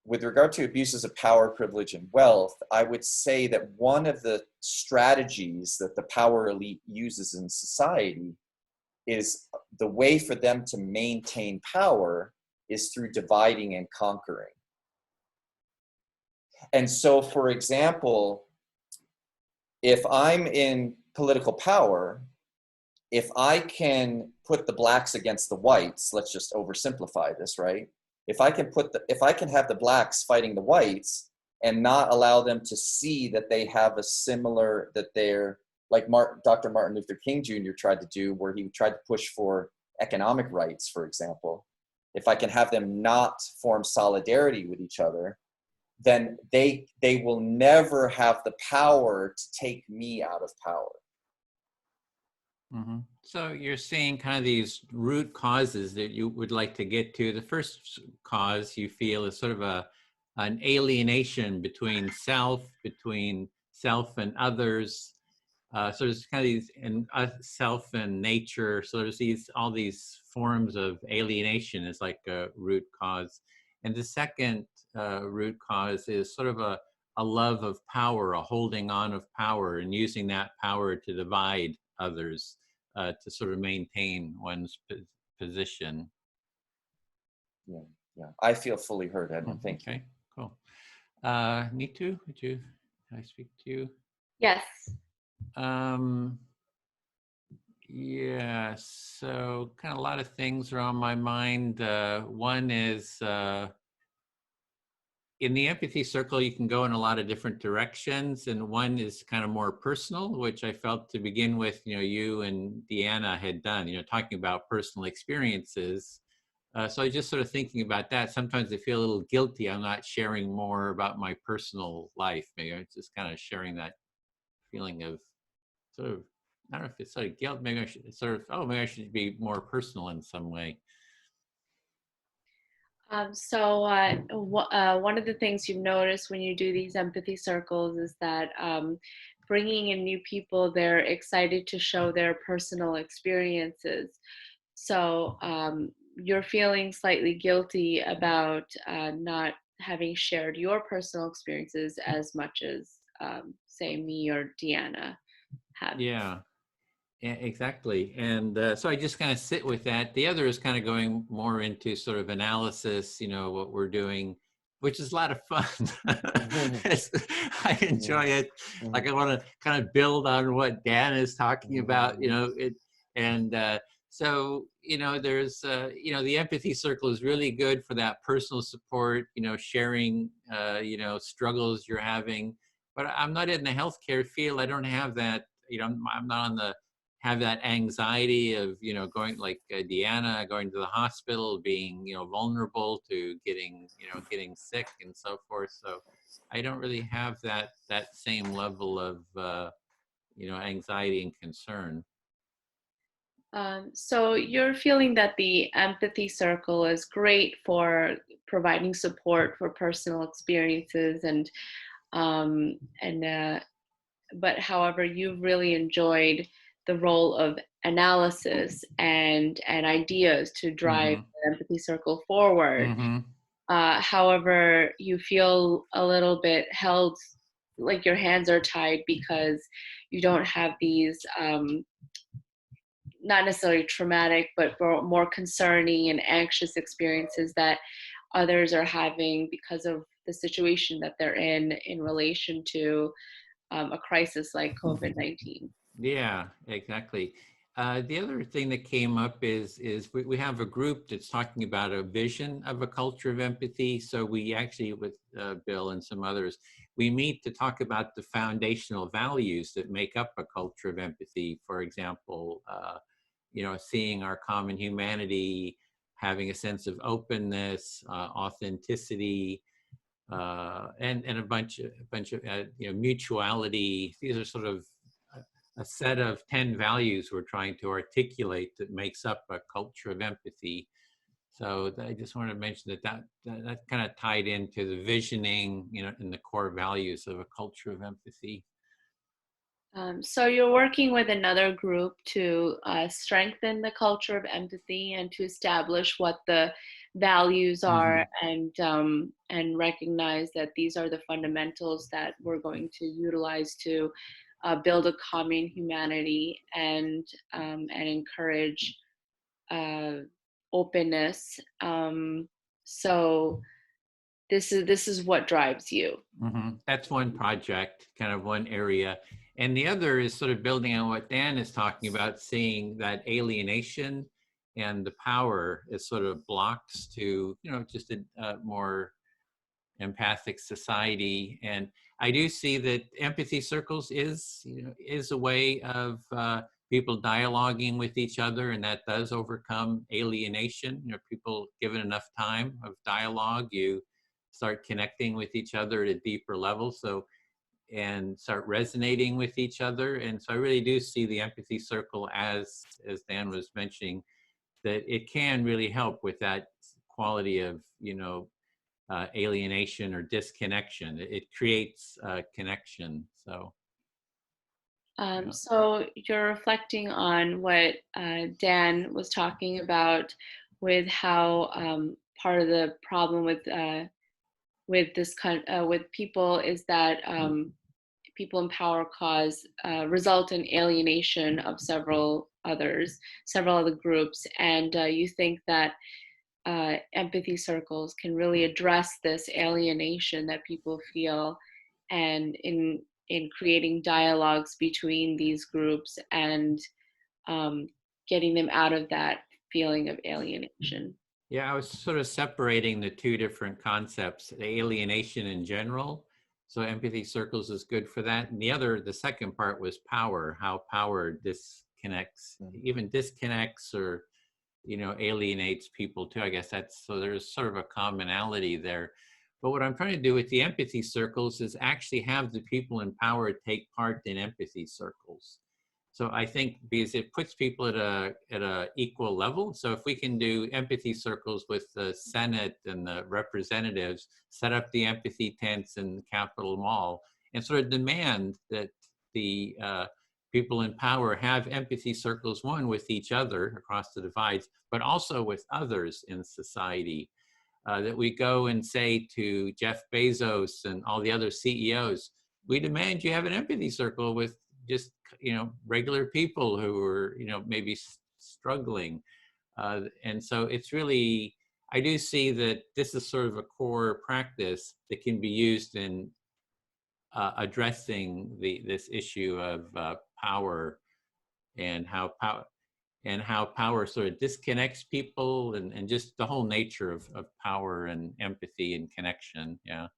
with regard to abuses of power, privilege, and wealth, I would say that one of the strategies that the power elite uses in society is the way for them to maintain power is through dividing and conquering. And so, for example, if I'm in political power, if I can put the blacks against the whites, let's just oversimplify this, right? If I can have the blacks fighting the whites and not allow them to see that they have a similar, that they're like Dr. Martin Luther King Jr. tried to do, where he tried to push for economic rights, for example. If I can have them not form solidarity with each other, then they will never have the power to take me out of power. Mm-hmm. So you're seeing kind of these root causes that you would like to get to. The first cause you feel is sort of an alienation between self and others. So there's kind of these, and self and nature. So there's all these forms of alienation is like a root cause. And the second root cause is sort of a love of power, a holding on of power, and using that power to divide others, to sort of maintain one's position. Yeah. I feel fully heard, Edmund. Thank you. Okay, cool. Nitu, can I speak to you? Yes. Yeah, so kind of a lot of things are on my mind. One is, in the empathy circle, you can go in a lot of different directions, and one is kind of more personal, which I felt to begin with, you and Deanna had done, talking about personal experiences. So I was just sort of thinking about that. Sometimes I feel a little guilty. I'm not sharing more about my personal life. Maybe I'm just kind of sharing that feeling of sort of, I don't know if it's sort of guilt. Maybe I should sort of, maybe I should be more personal in some way. One of the things you've noticed when you do these empathy circles is that bringing in new people, they're excited to show their personal experiences. So you're feeling slightly guilty about not having shared your personal experiences as much as, say, me or Deanna have. Yeah, exactly. And so I just kind of sit with that. The other is kind of going more into sort of analysis, what we're doing, which is a lot of fun. I enjoy it. Like I want to kind of build on what Dan is talking about, so, there's, the empathy circle is really good for that personal support, sharing, struggles you're having. But I'm not in the healthcare field. I don't have that, I'm not have that anxiety of, going like Deanna, going to the hospital, being, vulnerable to getting sick and so forth. So I don't really have that same level of, anxiety and concern. So you're feeling that the empathy circle is great for providing support for personal experiences, but however, you've really enjoyed the role of analysis and ideas to drive the empathy circle forward. However, you feel a little bit held, like your hands are tied, because you don't have these not necessarily traumatic, but more concerning and anxious experiences that others are having because of the situation that they're in relation to a crisis like COVID-19. Yeah, exactly. The other thing that came up is we have a group that's talking about a vision of a culture of empathy. So we actually, with Bill and some others, we meet to talk about the foundational values that make up a culture of empathy. For example, seeing our common humanity, having a sense of openness, authenticity, and a bunch of mutuality. These are sort of a set of 10 values we're trying to articulate that makes up a culture of empathy. So I just wanted to mention that kind of tied into the visioning, and the core values of a culture of empathy. So you're working with another group to strengthen the culture of empathy and to establish what the values are, and recognize that these are the fundamentals that we're going to utilize to build a common humanity and encourage openness. So this is what drives you. That's one project, kind of one area. And the other is sort of building on what Dan is talking about, seeing that alienation and the power is sort of blocks to, just a more empathic society. And I do see that empathy circles is a way of people dialoguing with each other, and that does overcome alienation. People given enough time of dialogue, you start connecting with each other at a deeper level, and start resonating with each other. And so I really do see the empathy circle as Dan was mentioning, that it can really help with that quality of, alienation or disconnection. It creates connection. So. So you're reflecting on what Dan was talking about, with how part of the problem with people is that people in power result in alienation of several other groups, and you think that empathy circles can really address this alienation that people feel, and in creating dialogues between these groups and getting them out of that feeling of alienation. Yeah, I was sort of separating the two different concepts, the alienation in general. So empathy circles is good for that. And the second part was power, how power disconnects or, alienates people too. I guess so there's sort of a commonality there. But what I'm trying to do with the empathy circles is actually have the people in power take part in empathy circles. So I think because it puts people at a equal level. So if we can do empathy circles with the Senate and the representatives, set up the empathy tents in the Capitol Mall, and sort of demand that the people in power have empathy circles, one with each other across the divides, but also with others in society. That we go and say to Jeff Bezos and all the other CEOs, we demand you have an empathy circle with just, regular people who are, maybe struggling. And so it's really, I do see that this is sort of a core practice that can be used in addressing this issue of power, and how power sort of disconnects people, and just the whole nature of power and empathy and connection. Yeah,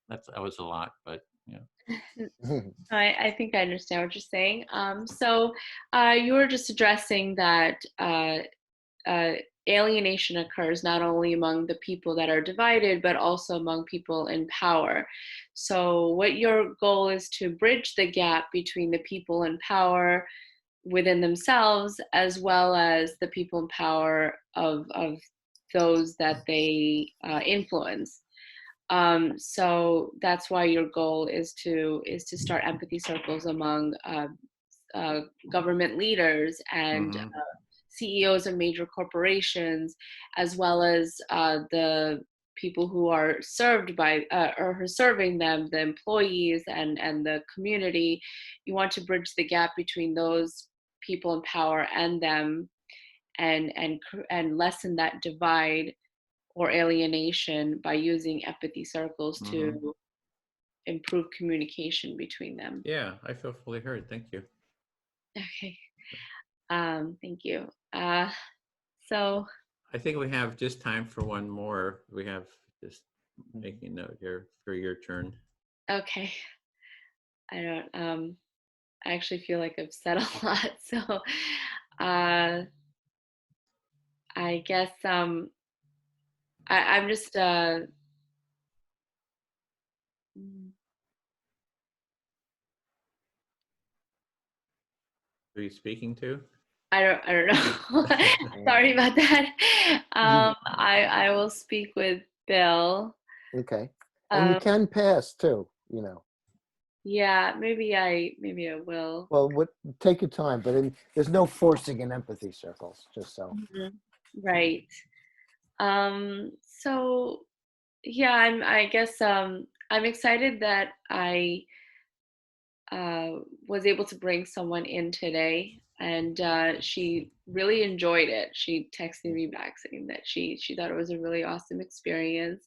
that was a lot, but yeah. I think I understand what you're saying. So you were just addressing that alienation occurs not only among the people that are divided, but also among people in power. So what your goal is to bridge the gap between the people in power within themselves, as well as the people in power of those that they influence. So that's why your goal is to start empathy circles among government leaders and CEOs of major corporations, as well as the people who are served by or who are serving them, the employees and the community. You want to bridge the gap between those people in power and them, and lessen that divide or alienation by using empathy circles to improve communication between them. Yeah, I feel fully heard. Thank you. Okay. Thank you. So I think we have just time for one more. We have just making a note here for your turn. okay. I actually feel like I've said a lot. So I guess I'm just Who are you speaking to? I don't know. Sorry about that. I will speak with Bill. Okay. And you can pass too, you know. Yeah, maybe I will. Well, take your time, but there's no forcing in empathy circles, just so. Right. So yeah, I guess I'm excited that I was able to bring someone in today, and she really enjoyed it. She texted me back saying that she thought it was a really awesome experience.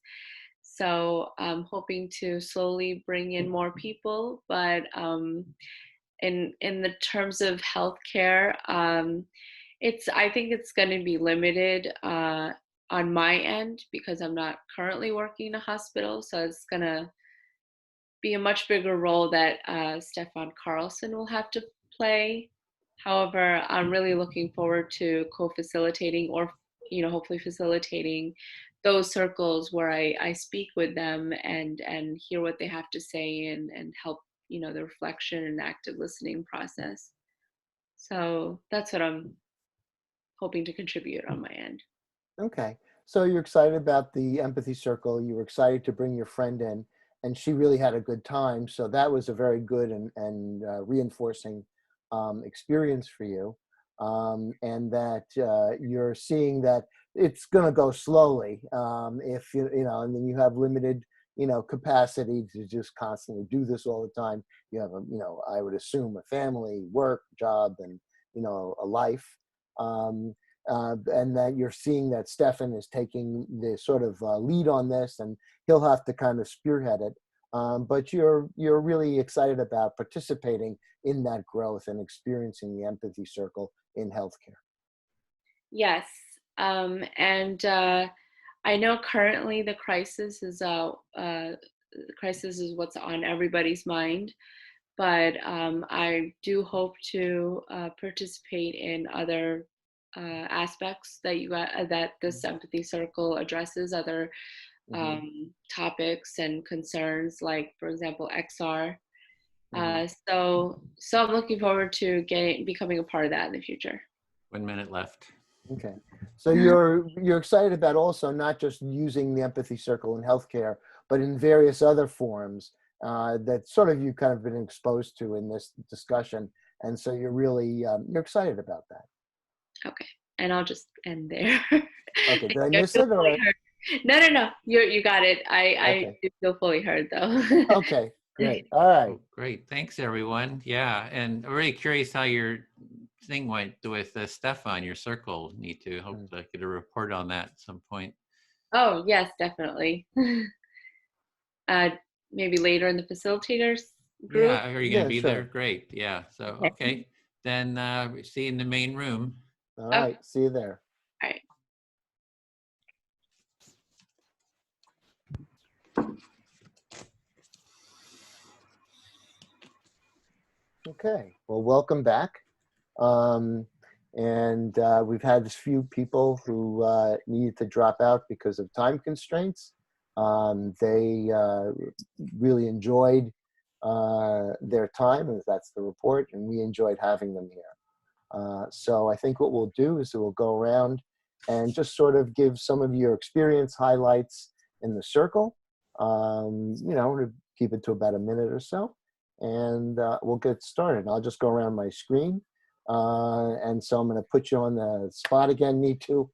So I'm hoping to slowly bring in more people, but in the terms of healthcare, I think it's going to be limited on my end because I'm not currently working in a hospital. So it's going to be a much bigger role that Stefan Carlson will have to play. However, I'm really looking forward to co-facilitating or, hopefully facilitating those circles where I speak with them and hear what they have to say and help, the reflection and active listening process. So that's what I'm hoping to contribute on my end. Okay. So you're excited about the empathy circle. You were excited to bring your friend in, and she really had a good time. So that was a very good and reinforcing experience for you. And that you're seeing that it's going to go slowly if and then you have limited, capacity to just constantly do this all the time. You have I would assume a family, work, job, and, a life. And that you're seeing that Stefan is taking the sort of lead on this, and he'll have to kind of spearhead it. But you're really excited about participating in that growth and experiencing the empathy circle in healthcare. Yes, and I know currently the crisis is what's on everybody's mind, but I do hope to participate in other aspects that this empathy circle addresses, other topics and concerns, like for example XR. So I'm looking forward to becoming a part of that in the future. 1 minute left. Okay, so you're excited about also not just using the empathy circle in healthcare, but in various other forms that sort of you kind of been exposed to in this discussion, and so you're really you're excited about that. Okay, and I'll just end there. Okay, did I miss it or? No. You got it. I do feel fully heard though. Okay, great. All right. Oh, great. Thanks, everyone. Yeah, and I'm really curious how your thing went with Stefan, your circle. Need to hope I get a report on that at some point. Oh, yes, definitely. Maybe later in the facilitators group. Yeah, are you going to be sure. there? Great. Yeah. So, okay. Then see you in the main room. All right. See you there. All right. Okay. Well, welcome back. And we've had a few people who needed to drop out because of time constraints. They really enjoyed their time, as that's the report, and we enjoyed having them here. So I think what we'll do is we'll go around and just sort of give some of your experience highlights in the circle, to keep it to about a minute or so. And we'll get started. I'll just go around my screen. And so I'm going to put you on the spot again, Neetu.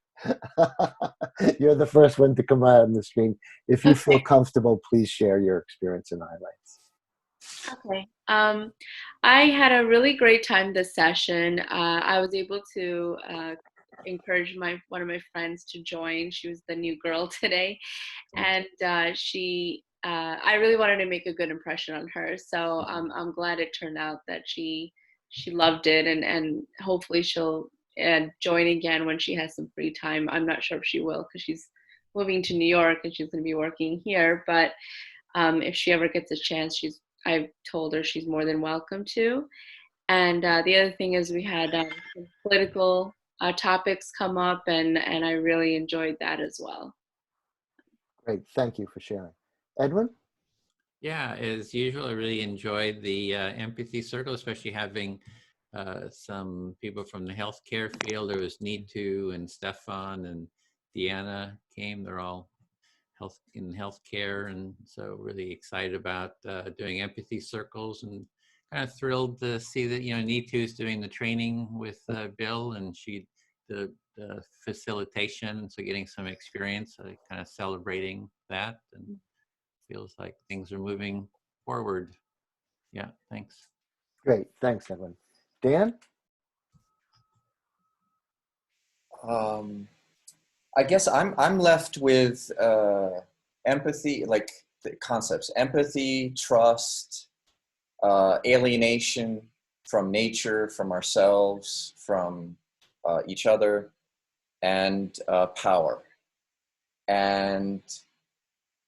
You're the first one to come out on the screen. If you feel comfortable, please share your experience and highlights. Okay. I had a really great time this session. I was able to encourage one of my friends to join. She was the new girl today, and she I really wanted to make a good impression on her. So I'm glad it turned out that she loved it, and hopefully she'll join again when she has some free time. I'm not sure if she will, because she's moving to New York and she's going to be working here. But if she ever gets a chance, I've told her she's more than welcome to. And the other thing is we had some political topics come up, and I really enjoyed that as well. Great, thank you for sharing. Edwin? Yeah, as usual, I really enjoyed the empathy circle, especially having some people from the healthcare field. There was Neetu and Stefan and Deanna came. They're all in healthcare, and so really excited about doing empathy circles, and kind of thrilled to see that, you know, Neetu's doing the training with Bill, and she the facilitation, so getting some experience, kind of celebrating that, and feels like things are moving forward. Yeah, thanks. Great, thanks, Edwin. Dan? I guess I'm left with empathy, like the concepts: empathy, trust, alienation from nature, from ourselves, from each other, and power. And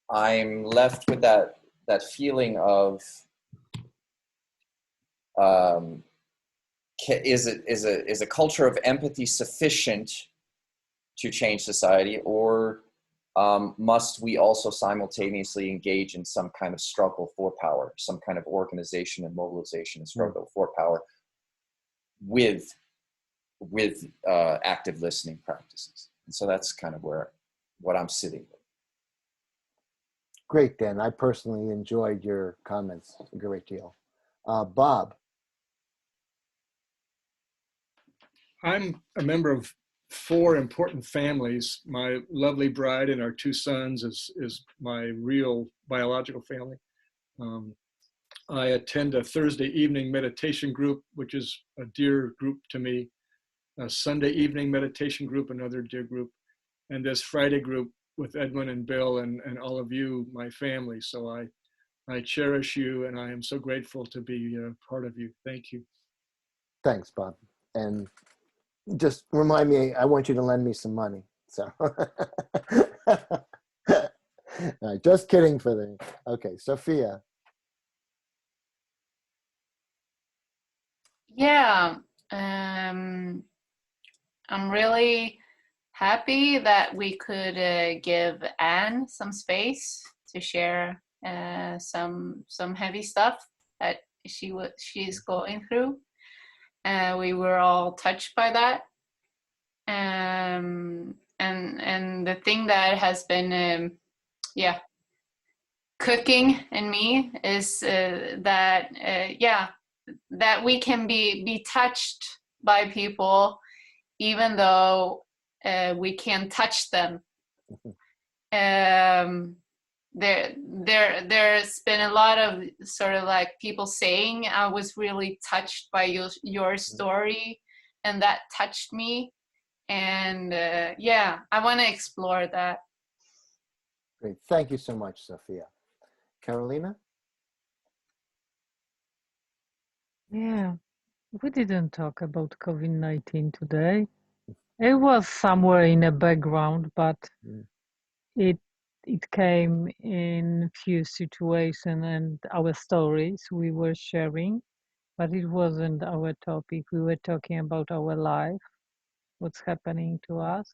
I'm left with that feeling of is a culture of empathy sufficient to change society, or must we also simultaneously engage in some kind of struggle for power, some kind of organization and mobilization and struggle for power with active listening practices? And so that's kind of what I'm sitting with. Great, Dan. I personally enjoyed your comments a great deal. Bob? I'm a member of 4 important families. My lovely bride and our 2 sons is my real biological family. I attend a Thursday evening meditation group, which is a dear group to me. A Sunday evening meditation group, another dear group. And this Friday group with Edwin and Bill and all of you, my family. So I cherish you, and I am so grateful to be part of you. Thank you. Thanks, Bob. And just remind me, I want you to lend me some money. So, all right, just kidding for the, okay, Sophia. Yeah, I'm really happy that we could give Anne some space to share some heavy stuff that she's going through. We were all touched by that. And the thing that has been cooking in me is that we can be touched by people even though we can't touch them. There's been a lot of sort of like people saying, I was really touched by your story, and that touched me. And I want to explore that. Great. Thank you so much, Sophia. Carolina? Yeah, we didn't talk about COVID-19 today. It was somewhere in the background, but it came in few situations and our stories we were sharing, but it wasn't our topic. We were talking about our life, what's happening to us.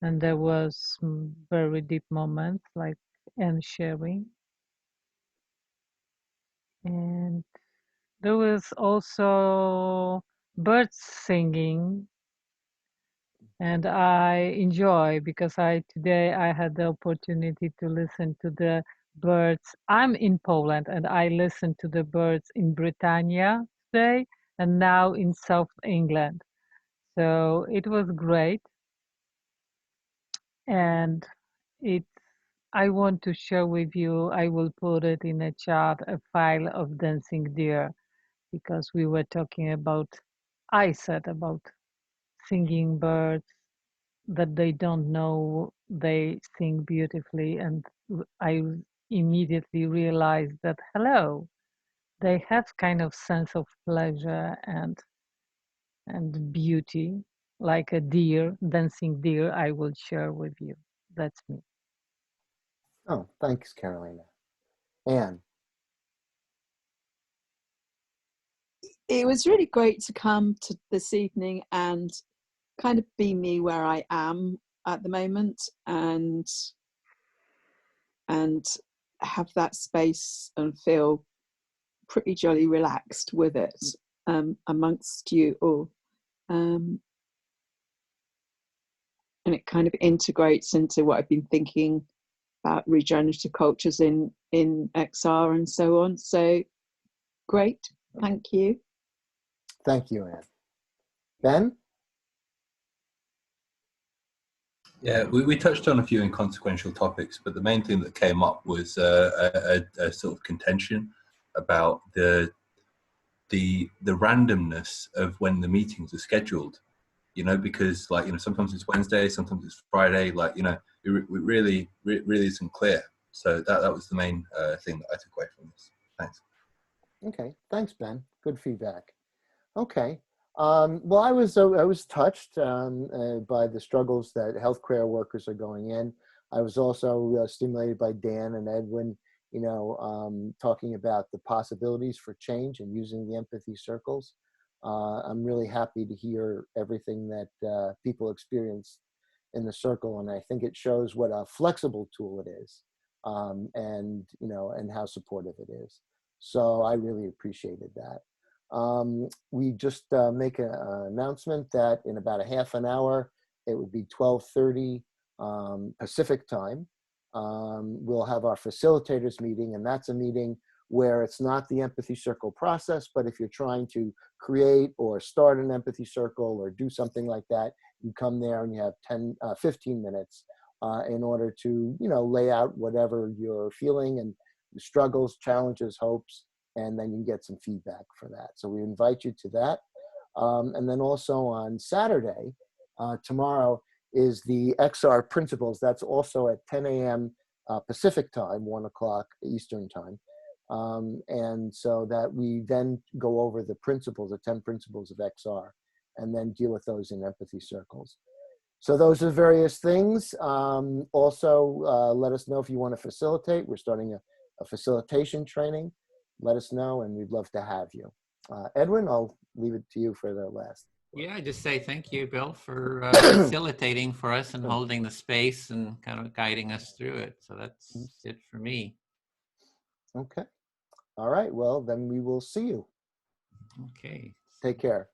And there was some very deep moments like and sharing. And there was also birds singing. And I enjoy because today I had the opportunity to listen to the birds. I'm in Poland and I listened to the birds in Britannia today and now in South England. So it was great. And I want to share with you, I will put it in a chat, a file of dancing deer, because we were talking about, I said about singing birds, that they don't know they sing beautifully and I immediately realized that, hello, they have kind of sense of pleasure and beauty, like a deer, dancing deer. I will share with you. That's me. Oh, thanks, Carolina. Anne. It was really great to come to this evening and kind of be me where I am at the moment, and have that space and feel pretty jolly relaxed with it, amongst you all. And it kind of integrates into what I've been thinking about regenerative cultures in XR and so on. So great, thank you. Thank you, Anne. Ben? Yeah, we touched on a few inconsequential topics, but the main thing that came up was a sort of contention about the randomness of when the meetings are scheduled. You know, because like, you know, sometimes it's Wednesday, sometimes it's Friday. Like, you know, it really isn't clear. So that was the main thing that I took away from this. Thanks. Okay, thanks, Ben. Good feedback. Okay. Well, I was touched by the struggles that healthcare workers are going in. I was also stimulated by Dan and Edwin, you know, talking about the possibilities for change and using the empathy circles. I'm really happy to hear everything that people experience in the circle, and I think it shows what a flexible tool it is, and you know, and how supportive it is. So I really appreciated that. We just make an announcement that in about a half an hour, it would be 12:30 Pacific time. We'll have our facilitators meeting, and that's a meeting where it's not the empathy circle process, but if you're trying to create or start an empathy circle or do something like that, you come there and you have 15 minutes in order to, you know, lay out whatever you're feeling and struggles, challenges, hopes, and then you can get some feedback for that. So we invite you to that. And then also on Saturday, tomorrow, is the XR Principles. That's also at 10 a.m. Pacific time, 1 o'clock Eastern time. And so that we then go over the principles, the 10 principles of XR, and then deal with those in empathy circles. So those are various things. Also, let us know if you want to facilitate. We're starting a facilitation training. Let us know, and we'd love to have you. Edwin, I'll leave it to you for the last. Yeah, I just say thank you, Bill, for facilitating for us and holding the space and kind of guiding us through it. So that's it for me. Okay. All right. Well, then we will see you. Okay. Take care.